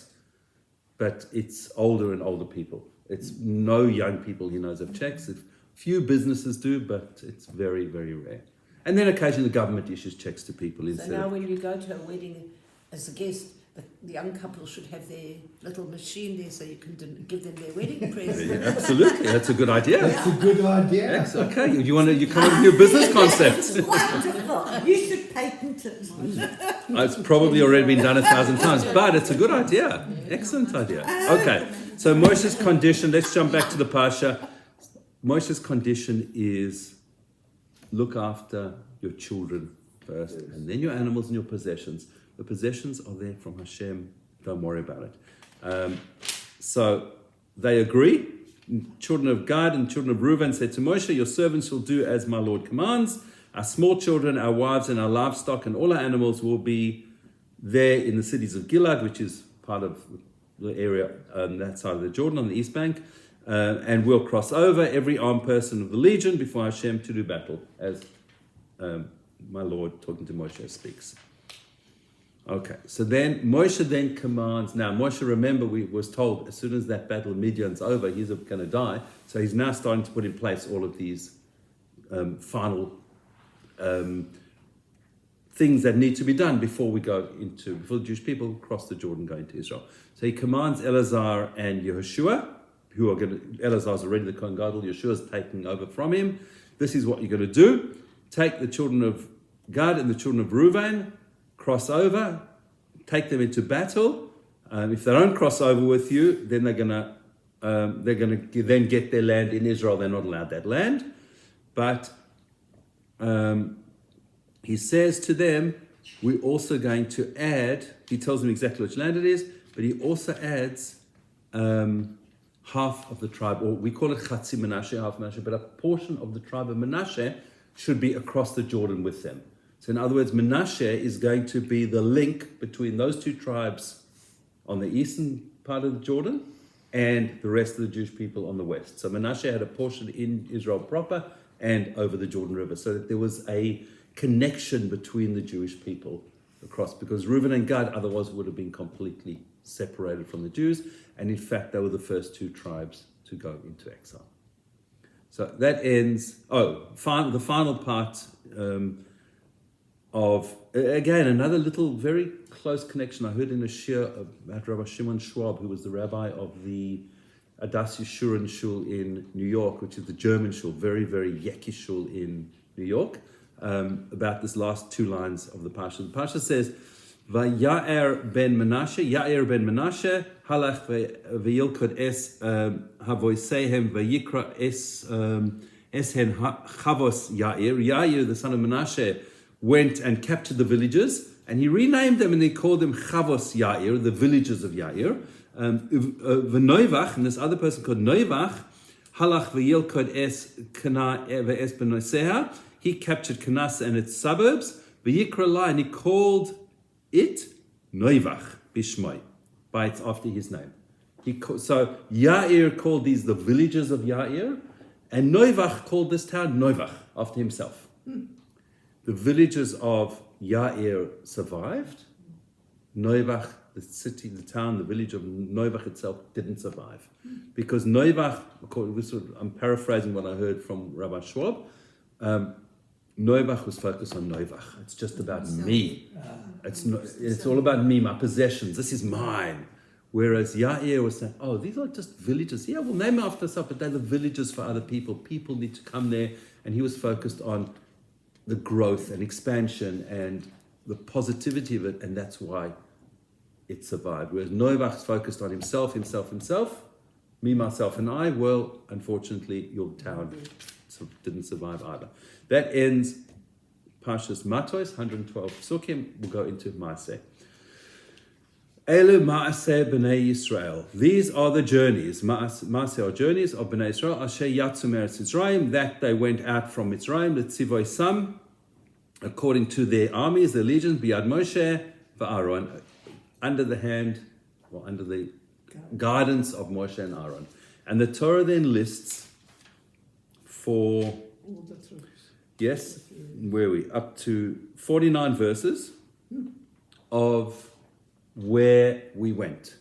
but it's older and older people. It's no young people he knows have checks. Few businesses do, but it's very, very rare. And then occasionally the government issues checks to people So instead now of... when you go to a wedding as a guest, the young couple should have their little machine there so you can give them their wedding present. Yeah, absolutely, that's a good idea. That's a good idea. Yes, okay, you come up with your business concept. Wonderful. You should patent it. It's probably already been done 1,000 times, but it's a good idea. Excellent idea. Okay, so Moshe's condition, let's jump back to the Parsha. Moshe's condition is look after your children first, and then your animals and your possessions. The possessions are there from Hashem. Don't worry about it. So they agree. Children of Gad and children of Reuben said to Moshe, your servants shall do as my Lord commands. Our small children, our wives, and our livestock, and all our animals will be there in the cities of Gilad, which is part of the area on that side of the Jordan, on the east bank. And we'll cross over, every armed person of the legion, before Hashem to do battle, as my Lord, talking to Moshe, speaks. Okay, so then Moshe then commands. Now, Moshe, remember, we was told as soon as that battle of Midian's over, he's going to die. So he's now starting to put in place all of these final things that need to be done before the Jewish people cross the Jordan, go into Israel. So he commands Eleazar and Yehoshua, Eleazar's already the Kohen Gadol, Yeshua's taking over from him. This is what you're going to do. Take the children of Gad and the children of Reuven, cross over, take them into battle. If they don't cross over with you, then they're going to then get their land in Israel. They're not allowed that land. But he says to them, we're also going to add, he tells them exactly which land it is, but he also adds half of the tribe, or we call it Chatzi Menashe, half Menashe, but a portion of the tribe of Menashe should be across the Jordan with them. So in other words, Menashe is going to be the link between those two tribes on the eastern part of the Jordan and the rest of the Jewish people on the west. So Menashe had a portion in Israel proper and over the Jordan River, so that there was a connection between the Jewish people across, because Reuben and Gad otherwise would have been completely separated from the Jews, and in fact they were the first two tribes to go into exile. So that ends, the final part of, again, another little very close connection. I heard in a shir about Rabbi Shimon Schwab, who was the rabbi of the Adas Yeshurun Shul in New York, which is the German shul, very, very Yeki shul in New York, about this last two lines of the Parsha. The Parsha says, Va'ya'er ben Menashe, halach ve'yilkod es havoisehem ve'yikra es hen chavos Ya'ir. Ya'ir, the son of Menashe, went and captured the villages, and he renamed them, and he called them Chavos Ya'ir, the villages of Ya'ir. V'noivach, and this other person called Noivach, halach ve'yilkod es kana ve'es benoseha, he captured Kanas and its suburbs, ve'yikra la, and he called it Noivach Bishmoi, after his name. So Ya'ir called these the villages of Ya'ir, and Noivach called this town Noivach after himself. The villages of Ya'ir survived. Noivach, the city, the town, the village of Noivach itself didn't survive. Because Noivach, I'm paraphrasing what I heard from Rabbi Schwab, Noivach was focused on Noivach. It's just about me. It's all about me, my possessions. This is mine. Whereas Ya'ir was saying, oh, these are just villages. Yeah, we'll name it after ourselves, but they're the villages for other people. People need to come there. And he was focused on the growth and expansion and the positivity of it, and that's why it survived. Whereas Noivach's focused on himself, me, myself, and I. Well, unfortunately, your town didn't survive either. That ends Parshas Matos, 112 Psukim. We'll go into Maaseh. Elu Maaseh B'nai Yisrael. These are the journeys. Maaseh are journeys of B'nai Yisrael. Asher Yatzu Meretz Mitzrayim, that they went out from Mitzrayim. L'tzivoi Sam, according to their armies, their legions. B'yad Moshe v'Aaron, under the hand, or under the guidance of Moshe and Aaron. And the Torah then lists for, All the troops. yes, where are we? Up to 49 verses of where we went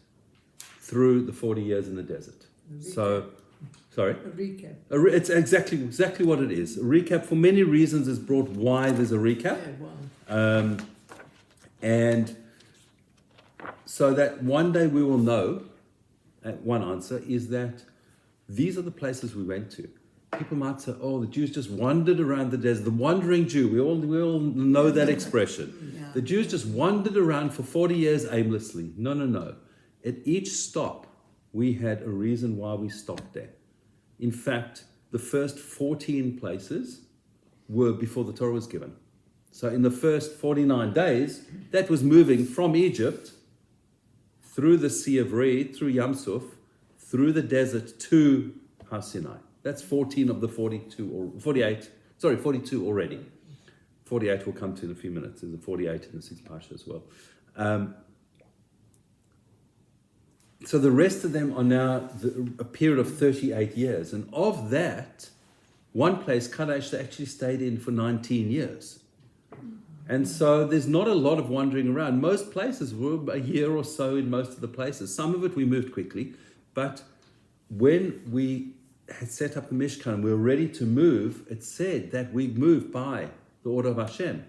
through the 40 years in the desert. So, sorry? A recap. It's exactly what it is. A recap, for many reasons, is brought why there's a recap. Yeah, wow. And so that one day we will know, one answer is that these are the places we went to. People might say, oh, the Jews just wandered around the desert. The wandering Jew, we all know that expression. Yeah. The Jews just wandered around for 40 years aimlessly. No. At each stop, we had a reason why we stopped there. In fact, the first 14 places were before the Torah was given. So in the first 49 days, that was moving from Egypt through the Sea of Reed, through Yam Suf, through the desert to Har Sinai. That's 14 of the 42, or 48, 42 already. 48 will come to in a few minutes. There's a 48 in the 6th Parsha as well. So the rest of them are now a period of 38 years. And of that, one place, Kadesh, they actually stayed in for 19 years. And so there's not a lot of wandering around. Most places were a year or so in most of the places. Some of it we moved quickly. But when we had set up the Mishkan, we were ready to move, it said that we moved by the order of Hashem.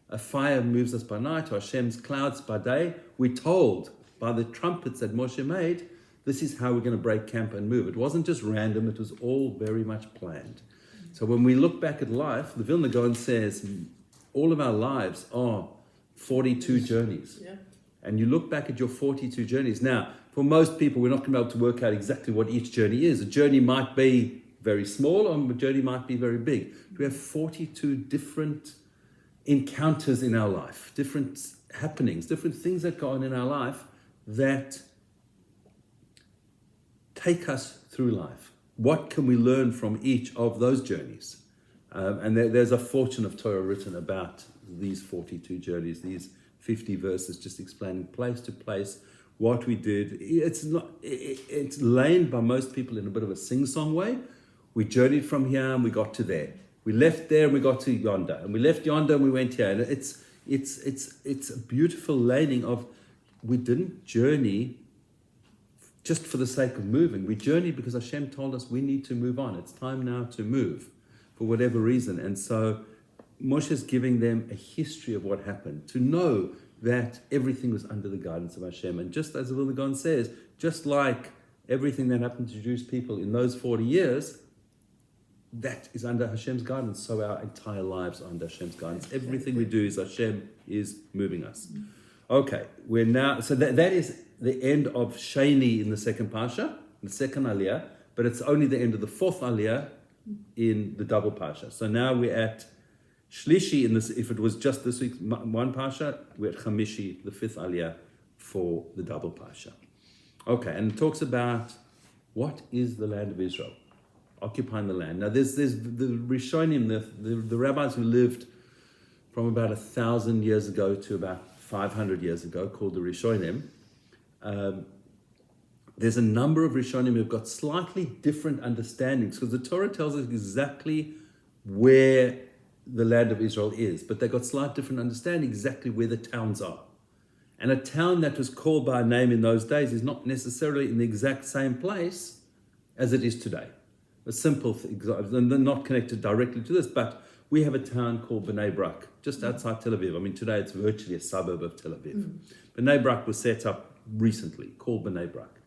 A fire moves us by night, or Hashem's clouds by day. We're told by the trumpets that Moshe made, this is how we're going to break camp and move. It wasn't just random, it was all very much planned. So when we look back at life, the Vilna Gaon says, all of our lives are 42 journeys. Yeah. And you look back at your 42 journeys. Now, for most people, we're not going to be able to work out exactly what each journey is. A journey might be very small, or a journey might be very big. We have 42 different encounters in our life, different happenings, different things that go on in our life that take us through life. What can we learn from each of those journeys? And there's a fortune of Torah written about these 42 journeys, these 50 verses just explaining place to place what we did. It's lain by most people in a bit of a sing-song way. We journeyed from here and we got to there. We left there and we got to yonder. And we left yonder and we went here. And it's a beautiful laning of, we didn't journey just for the sake of moving. We journeyed because Hashem told us we need to move on. It's time now to move for whatever reason. And so Moshe is giving them a history of what happened, to know that everything was under the guidance of Hashem. And just as the Vilna Gaon says, just like everything that happened to Jewish people in those 40 years, that is under Hashem's guidance. So our entire lives are under Hashem's guidance. Everything we do is Hashem is moving us. Okay, we're now, so that is the end of Sheni in the second Parsha, the second Aliyah, but it's only the end of the fourth Aliyah in the double Parsha. So now we're at Shlishi, in this, if it was just this week's one Parsha, we're at Chamishi, the fifth Aliyah for the double Parsha. Okay, and it talks about what is the land of Israel, occupying the land. Now there's the Rishonim, the rabbis who lived from about 1,000 years ago to about 500 years ago, called the Rishonim. There's a number of Rishonim who've got slightly different understandings, because the Torah tells us exactly where the land of Israel is, but they've got slightly different understanding exactly where the towns are. And a town that was called by a name in those days is not necessarily in the exact same place as it is today. A simple example, and they're not connected directly to this, but we have a town called Bnei Brak, just outside Tel Aviv. I mean, today it's virtually a suburb of Tel Aviv. Bnei Brak was set up recently, called Bnei Brak.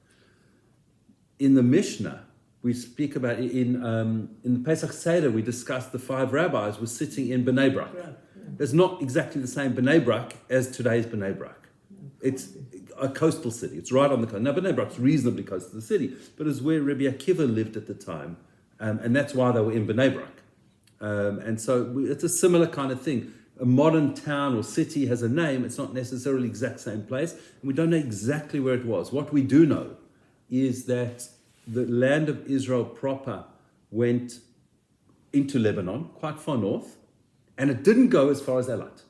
In the Mishnah, we speak about, in the Pesach Seder, we discussed the 5 rabbis were sitting in Bnei Brak. Right, yeah. It's not exactly the same Bnei Brak as today's Bnei Brak. It's a coastal city. It's right on the coast. Now, Bnei Brak's reasonably close to the city, but it's where Rabbi Akiva lived at the time, and that's why they were in Bnei Brak. And so it's a similar kind of thing. A modern town or city has a name. It's not necessarily the exact same place, and we don't know exactly where it was. What we do know is that the land of Israel proper went into Lebanon, quite far north, and it didn't go as far as Elat.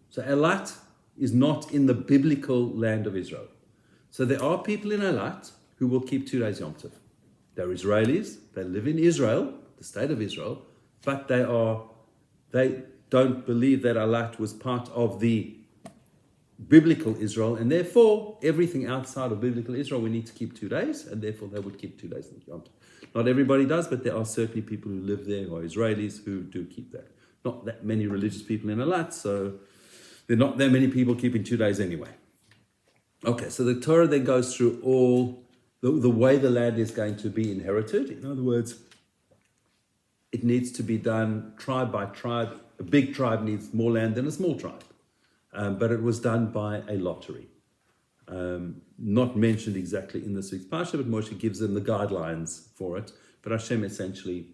So Elat is not in the biblical land of Israel. So there are people in Elat who will keep 2 days Yom Tov. They're Israelis. They live in Israel, the state of Israel, but they don't believe that Alat was part of the biblical Israel, and therefore everything outside of biblical Israel we need to keep 2 days, and therefore they would keep 2 days in Yom Tov. Not everybody does, but there are certainly people who live there who are Israelis who do keep that. Not that many religious people in Alat, so there are not that many people keeping 2 days anyway. Okay, so the Torah then goes through all the way the land is going to be inherited. In other words, it needs to be done tribe by tribe. A big tribe needs more land than a small tribe. But it was done by a lottery. Not mentioned exactly in this week's Parsha, but Moshe gives them the guidelines for it. But Hashem essentially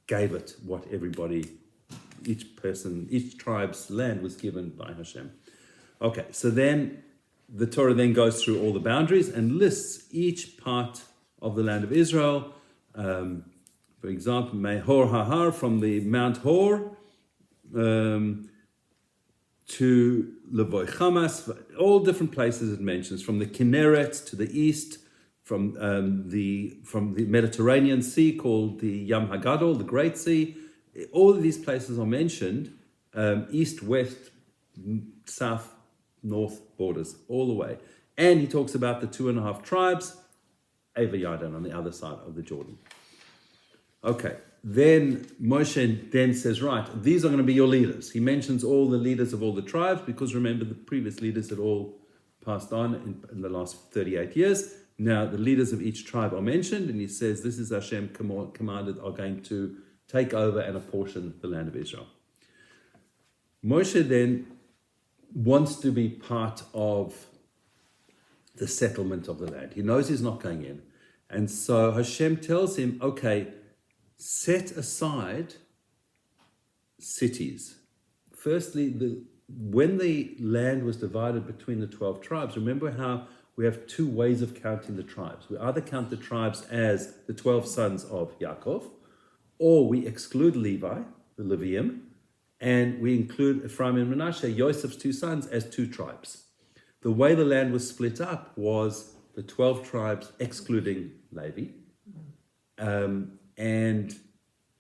gave it what everybody, each person, each tribe's land was given by Hashem. Okay, so then the Torah then goes through all the boundaries and lists each part of the land of Israel. For example, Mehor Hahar, from the Mount Hor, to Levoy Hamas, all different places it mentions, from the Kinneret to the east, from the Mediterranean Sea called the Yam Hagadol, the Great Sea. All of these places are mentioned, east, west, south, north borders, all the way. And he talks about the 2.5 tribes, Ava Yarden, on the other side of the Jordan. Okay. Then Moshe then says, right, these are going to be your leaders. He mentions all the leaders of all the tribes, because remember, the previous leaders had all passed on in the last 38 years. Now the leaders of each tribe are mentioned, and he says, this is Hashem commanded, are going to take over and apportion the land of Israel. Moshe then wants to be part of the settlement of the land. He knows he's not going in. And so Hashem tells him, okay, set aside cities. Firstly, when the land was divided between the 12 tribes, remember how we have 2 ways of counting the tribes. We either count the tribes as the 12 sons of Yaakov, or we exclude Levi, the Leviim, and we include Ephraim and Manasseh, Joseph's 2 sons, as 2 tribes. The way the land was split up was the 12 tribes excluding Levi, and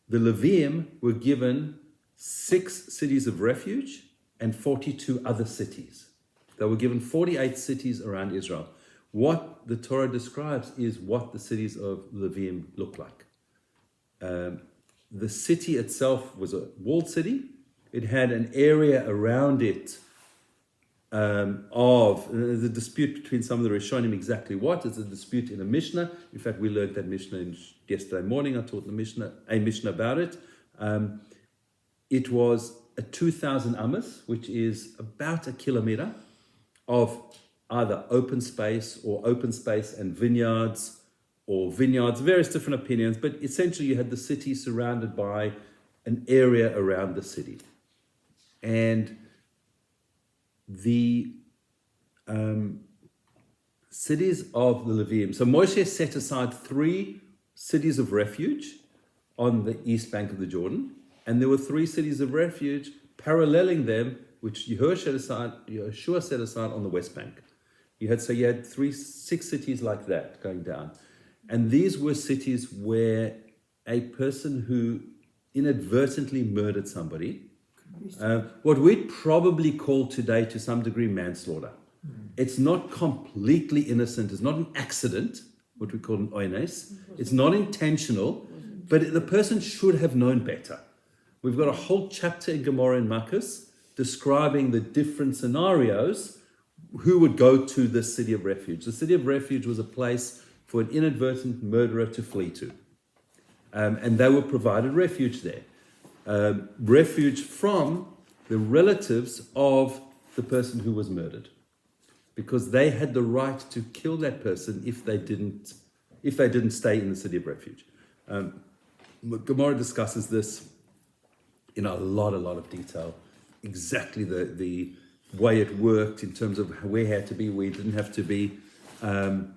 the Leviim were given 6 cities of refuge and 42 other cities. They were given 48 cities around Israel. What the Torah describes is what the cities of Leviim look like. The city itself was a walled city. It had an area around it there's a dispute between some of the Rishonim exactly what. It's a dispute in a Mishnah. In fact, we learned that Mishnah yesterday morning. I taught a Mishnah about it. It was a 2,000 amas, which is about a kilometer of either open space and vineyards, or vineyards, various different opinions, but essentially you had the city surrounded by an area around the city. And the cities of the Leviim. So Moshe set aside 3 cities of refuge on the east bank of the Jordan, and there were 3 cities of refuge paralleling them, which Yeshua set aside on the west bank. You had 6 cities like that going down. And these were cities where a person who inadvertently murdered somebody, what we'd probably call today to some degree manslaughter. It's not completely innocent. It's not an accident, what we call an oines. It's not intentional, but the person should have known better. We've got a whole chapter in Gemara and Makos describing the different scenarios who would go to the city of refuge. The city of refuge was a place for an inadvertent murderer to flee to. And they were provided refuge there. Refuge from the relatives of the person who was murdered, because they had the right to kill that person if they didn't stay in the city of refuge. Gemara discusses this in a lot of detail, exactly the way it worked in terms of where it had to be, where it didn't have to be. And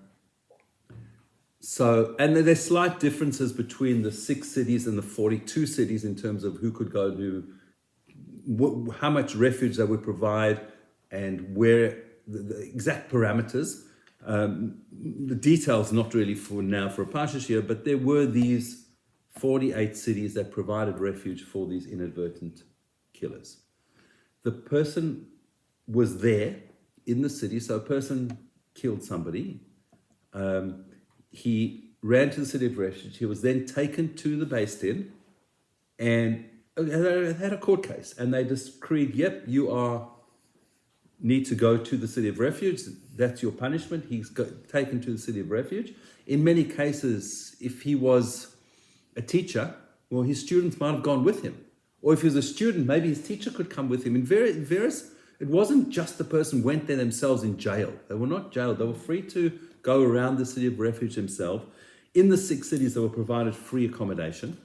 there's slight differences between the 6 cities and the 42 cities in terms of who could go to, how much refuge they would provide, and where the exact parameters. The details not really for now for a Parshas year, but there were these 48 cities that provided refuge for these inadvertent killers. The person was there in the city, so a person killed somebody. He ran to the city of refuge. He was then taken to the Beis Din, and they had a court case, and they decreed, yep, you need to go to the city of refuge. That's your punishment. He's taken to the city of refuge. In many cases, if he was a teacher, well, his students might have gone with him. Or if he was a student, maybe his teacher could come with him. In various, it wasn't just the person went there themselves in jail. They were not jailed. They were free to go around the city of refuge themselves. In the 6 cities, they were provided free accommodation.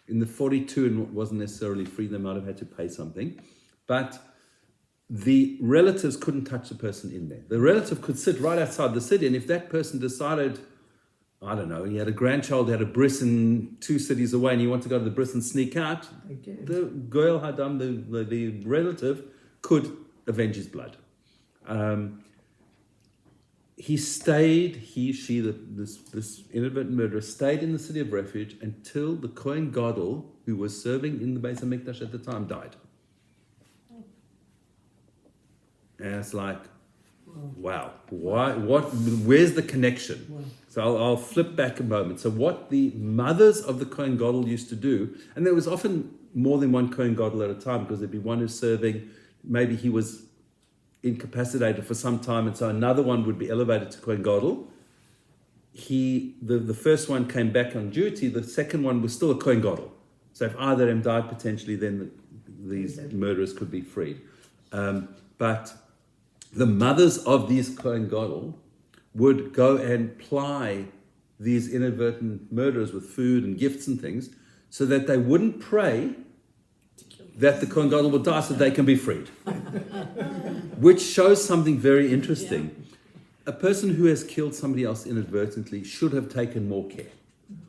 In the 42, it wasn't necessarily free. They might have had to pay something. But the relatives couldn't touch the person in there. The relative could sit right outside the city, and if that person decided, I don't know, he had a grandchild who had a bris in 2 cities away, and he wanted to go to the bris and sneak out, Again. the girl Hadam, the relative, could avenge his blood. This inadvertent murderer stayed in the city of refuge until the Kohen Gadol, who was serving in the Beis HaMikdash at the time, died. And it's like, wow, why? Where's the connection? So I'll flip back a moment. So what the mothers of the Kohen Gadol used to do, and there was often more than one Kohen Gadol at a time, because there'd be one who's serving, maybe he was incapacitated for some time, and so another one would be elevated to Kohen Gadol. The first one came back on duty, the second one was still a Kohen Gadol. So if either of them died potentially, then these murderers could be freed. But the mothers of these Kohen Gadol would go and ply these inadvertent murderers with food and gifts and things, so that they wouldn't pray that the Kohen Gadol will die so they can be freed. Which shows something very interesting. Yeah. A person who has killed somebody else inadvertently should have taken more care.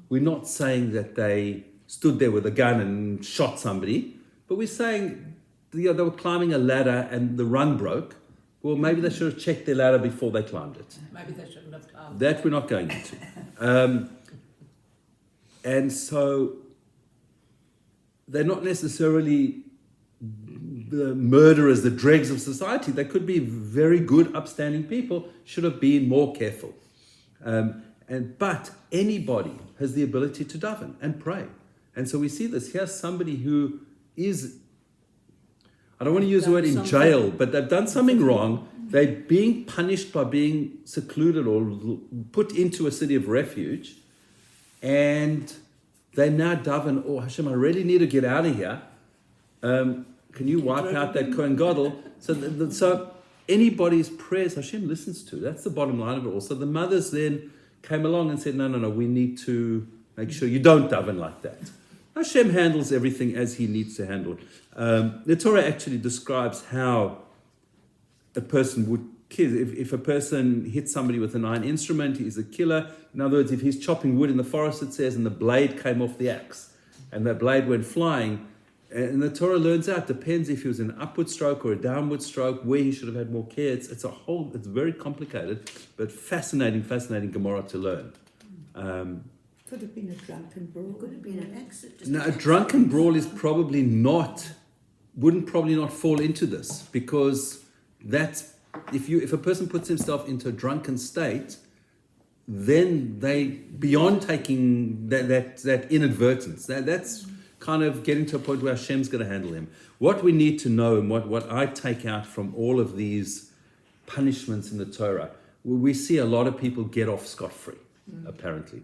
We're not saying that they stood there with a gun and shot somebody, but we're saying they were climbing a ladder and the rung broke. Well, maybe they should have checked their ladder before they climbed it. Maybe they shouldn't have climbed. That we're not going into. And so they're not necessarily the murderers, the dregs of society. They could be very good, upstanding people, should have been more careful. But anybody has the ability to daven and pray. And so we see this. Here's somebody who is, I don't want to use the word in jail, but they've done something wrong. They're being punished by being secluded or put into a city of refuge. And they now daven, oh Hashem, I really need to get out of here. Can you wipe out that Kohen Gadol? So anybody's prayers Hashem listens to. That's the bottom line of it all. So the mothers then came along and said, no, we need to make sure you don't daven like that. Hashem handles everything as he needs to handle it. The Torah actually describes how a person would kill. If a person hits somebody with an iron instrument, he's a killer. In other words, if he's chopping wood in the forest, it says, and the blade came off the axe, and that blade went flying, and the Torah learns out, depends if he was an upward stroke or a downward stroke, where he should have had more care. It's very complicated, but fascinating Gemara to learn. Could have been a drunken brawl. Could have been an accident. Now, a drunken brawl is wouldn't probably not fall into this, because that's, if a person puts himself into a drunken state, then they, beyond taking that inadvertence, that's kind of getting to a point where Hashem's going to handle him. What we need to know, and what I take out from all of these punishments in the Torah, we see a lot of people get off scot-free, apparently.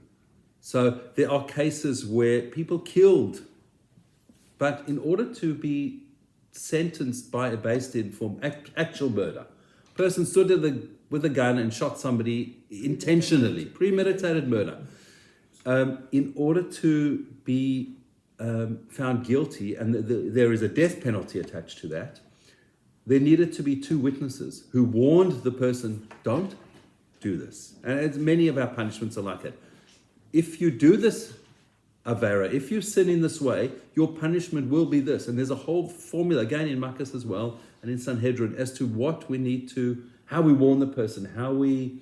So there are cases where people killed, but in order to be sentenced by a Beis Din for actual murder, person stood there with a gun and shot somebody intentionally, premeditated murder. In order to be found guilty, and there is a death penalty attached to that, there needed to be 2 witnesses who warned the person, don't do this. And many of our punishments are like that. If you do this Avera, if you sin in this way, your punishment will be this. And there's a whole formula, again in Makkas as well, and in Sanhedrin, as to what we need to, how we warn the person, how we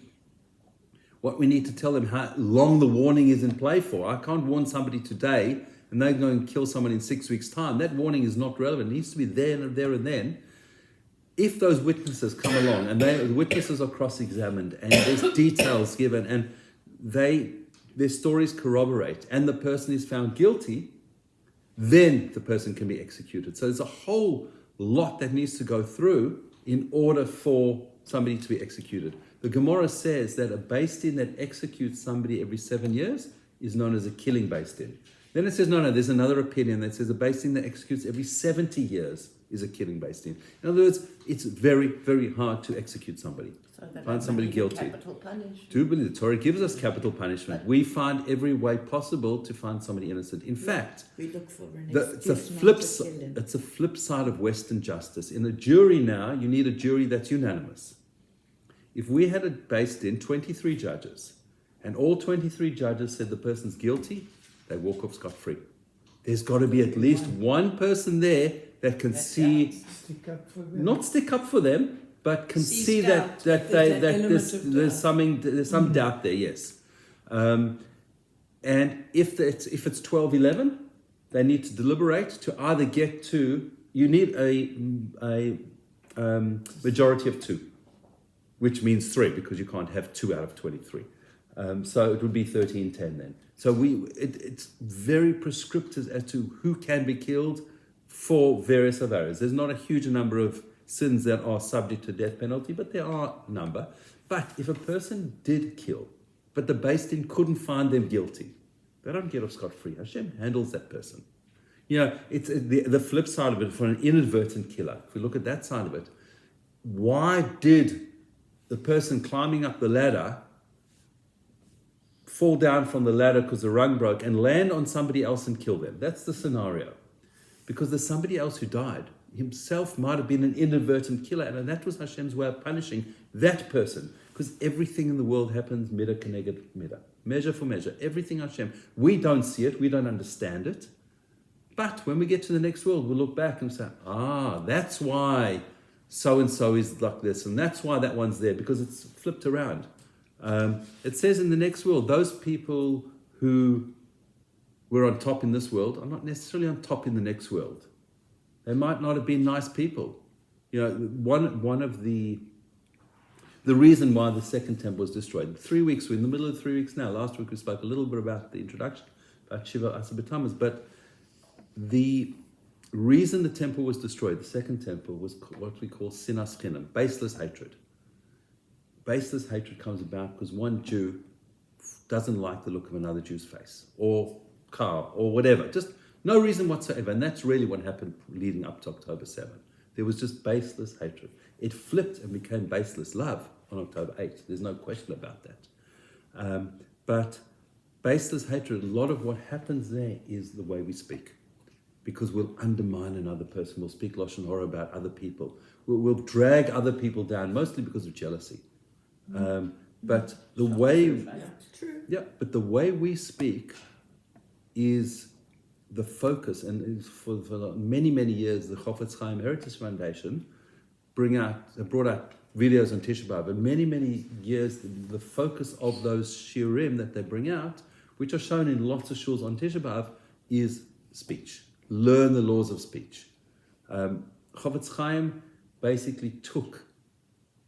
what we need to tell them, how long the warning is in play for. I can't warn somebody today and they're going to kill someone in 6 weeks' time. That warning is not relevant. It needs to be there and then. If those witnesses come along and the witnesses are cross-examined and there's details given and their stories corroborate and the person is found guilty, then the person can be executed. So there's a whole lot that needs to go through in order for somebody to be executed. The Gemara says that a Beis Din that executes somebody every 7 years is known as a killing Beis Din. Then it says, no, there's another opinion that says a Beis Din that executes every 70 years is a killing Beis Din. In other words, it's very, very hard to execute somebody. So they Find don't somebody believe in guilty. capital punishment. Do believe the Torah gives us capital punishment. We find every way possible to find somebody innocent. In fact, We look for an it's a excuse flip. not to kill him. It's a flip side of Western justice. In a jury now, you need a jury that's unanimous. If we had a Beis Din 23 judges, and all 23 judges said the person's guilty, they walk off scot-free. There's got to be at least one person there that can see, Stick up for them. not stick up for them, but can Sees see doubt. that There's that element there's of some doubt there. Yes, and if it's 12-11, they need to deliberate to either get to. You need a majority of 2, which means 3 because you can't have 2 out of 23. So it would be 13-10 then. So it's very prescriptive as to who can be killed for various areas. There's not a huge number of sins that are subject to death penalty, but there are a number. But if a person did kill, but the Beis Din couldn't find them guilty, they don't get off scot-free. Hashem handles that person. You know, it's the flip side of it for an inadvertent killer. If we look at that side of it, why did the person climbing up the ladder fall down from the ladder because the rung broke and land on somebody else and kill them? That's the scenario. Because there's somebody else who died. Himself might have been an inadvertent killer, and that was Hashem's way of punishing that person. Because everything in the world happens midah keneged midah, measure for measure. Everything Hashem. We don't see it, we don't understand it. But when we get to the next world, we'll look back and say, that's why so-and-so is like this, and that's why that one's there, because it's flipped around. It says in the next world, those people who were on top in this world are not necessarily on top in the next world. They might not have been nice people. You know, one of the reason why the second temple was destroyed. 3 weeks, we're in the middle of 3 weeks now. Last week we spoke a little bit about the introduction, about Shiva Asabatamas, but the reason the temple was destroyed, the second temple, was what we call sinas chinam, baseless hatred. Baseless hatred comes about because one Jew doesn't like the look of another Jew's face, or car, or whatever. Just no reason whatsoever. And that's really what happened leading up to October 7. There was just baseless hatred. It flipped and became baseless love on October 8. There's no question about that. But baseless hatred, a lot of what happens there is the way we speak. Because we'll undermine another person. We'll speak Lashon Hara about other people. We'll drag other people down, mostly because of jealousy. But the way... It's true. Yeah, but the way we speak is the focus, and for many, many years, the Chofetz Chaim Heritage Foundation brought out videos on Tisha B'Av, and many, many years, the focus of those shiurim that they bring out, which are shown in lots of shuls on Tisha B'Av, is speech. Learn the laws of speech. Chofetz Chaim basically took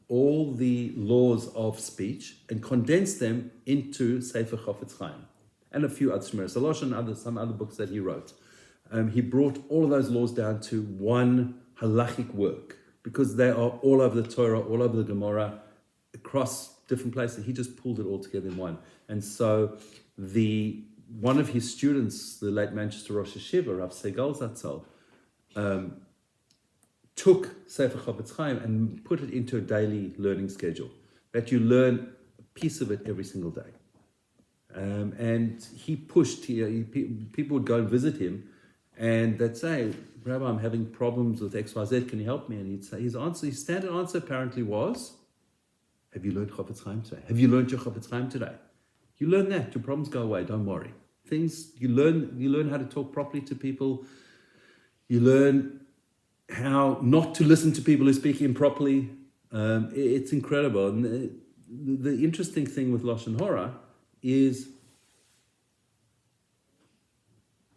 all the laws of speech and condensed them into Sefer Chofetz Chaim and a few other Shmiras Halosh and some other books that he wrote. He brought all of those laws down to one halachic work because they are all over the Torah, all over the Gemara, across different places. He just pulled it all together in one. And so one of his students, the late Manchester Rosh Hashiva, Rav Segal Zatzal, took Sefer Chofetz Chaim and put it into a daily learning schedule, that you learn a piece of it every single day. And he pushed, people would go and visit him and they'd say, Rabbi, I'm having problems with XYZ, can you help me? And he'd say, his standard answer apparently was, have you learned Chofetz Chaim today? Have you learned your Chofetz Chaim today? You learn that, your problems go away, don't worry. You learn how to talk properly to people. You learn how not to listen to people who speak improperly. It's incredible. And the interesting thing with Lashon Hora is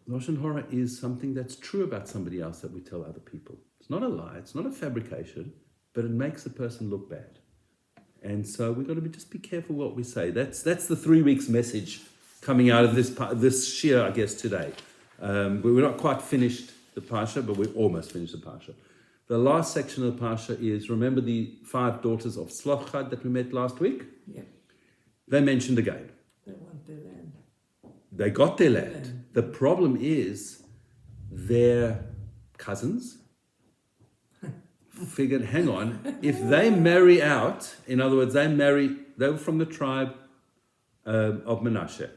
Lashon Hora is something that's true about somebody else that we tell other people. It's not a lie, it's not a fabrication, but it makes a person look bad. And so we've got to just be careful what we say. That's the 3 weeks message coming out of this shiur, I guess, today. We're not quite finished the Parsha, but we've almost finished the Parsha. The last section of the Parsha is, remember the 5 daughters of Slochad that we met last week? Yeah. They're mentioned again. They want their land. They got their land. The problem is their cousins figured, hang on, if they marry out, in other words, they were from the tribe of Manasseh.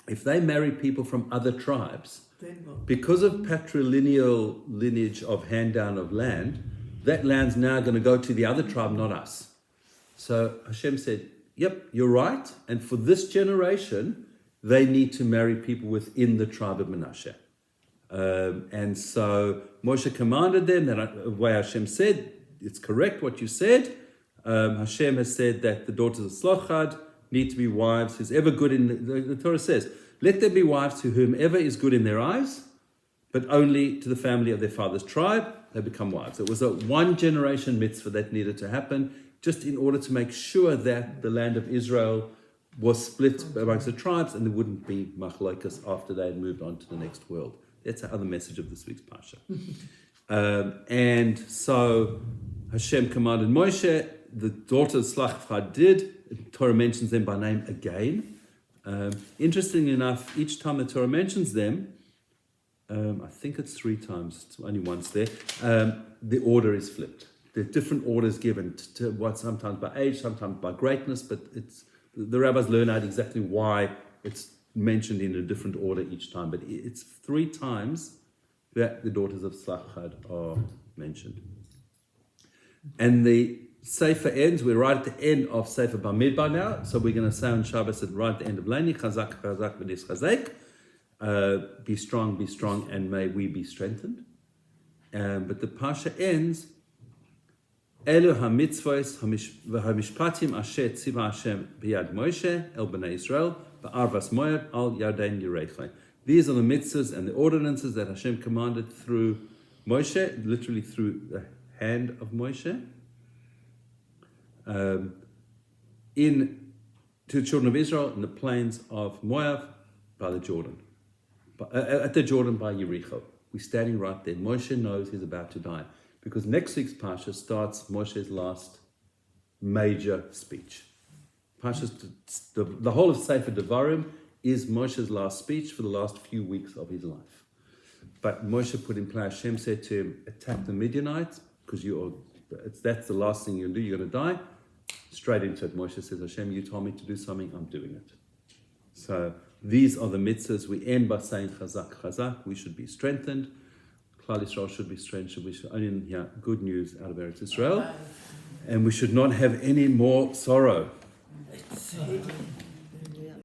If they marry people from other tribes, Then what? because of patrilineal lineage of hand down of land, that land's now going to go to the other tribe, not us. So Hashem said, yep, you're right. And for this generation, they need to marry people within the tribe of Manasseh. And so Moshe commanded them, that the way Hashem said, it's correct what you said. Hashem has said that the daughters of Slochad need to be wives who's ever good in, the Torah says, let there be wives to whomever is good in their eyes, but only to the family of their father's tribe, they become wives. It was a 1 generation mitzvah that needed to happen, just in order to make sure that the land of Israel was split amongst the tribes and there wouldn't be machlokas after they had moved on to the next world. That's the other message of this week's Parsha. And so Hashem commanded Moshe, the daughters of Slochad did. The Torah mentions them by name again. Interestingly enough, each time the Torah mentions them, I think it's 3 times, it's only once there, the order is flipped. There are different orders given to what, sometimes by age, sometimes by greatness, but it's the rabbis learn out exactly why it's mentioned in a different order each time. But it's 3 times that the daughters of Slochad are mentioned. And the Sefer ends, we're right at the end of Sefer Bamidbar now, so we're going to say on Shabbos at right at the end of Leini, Chazak, Chazak, V'nis Chazek, be strong, and may we be strengthened. But the Parsha ends, Elu ha-mitzvos ha-mishpatim asher tziva Hashem b'yad Moshe el b'nei Yisrael ba'arvas Moab al Yarden Yerechai. These are the mitzvahs and the ordinances that Hashem commanded through Moshe, literally through the hand of Moshe, to the children of Israel in the plains of Moab by the Jordan, at the Jordan by Yericho. We're standing right there. Moshe knows he's about to die, because next week's Parsha starts Moshe's last major speech. The whole of Sefer Devarim is Moshe's last speech for the last few weeks of his life. But Moshe put in place, Hashem said to him, attack the Midianites, because that's the last thing you'll do, you're going to die. Straight into it, Moshe says, Hashem, you told me to do something, I'm doing it. So these are the mitzvahs. We end by saying Chazak, Chazak, we should be strengthened. Klal Yisrael should be strengthened. We should only hear good news out of Eretz Israel. And we should not have any more sorrow. It's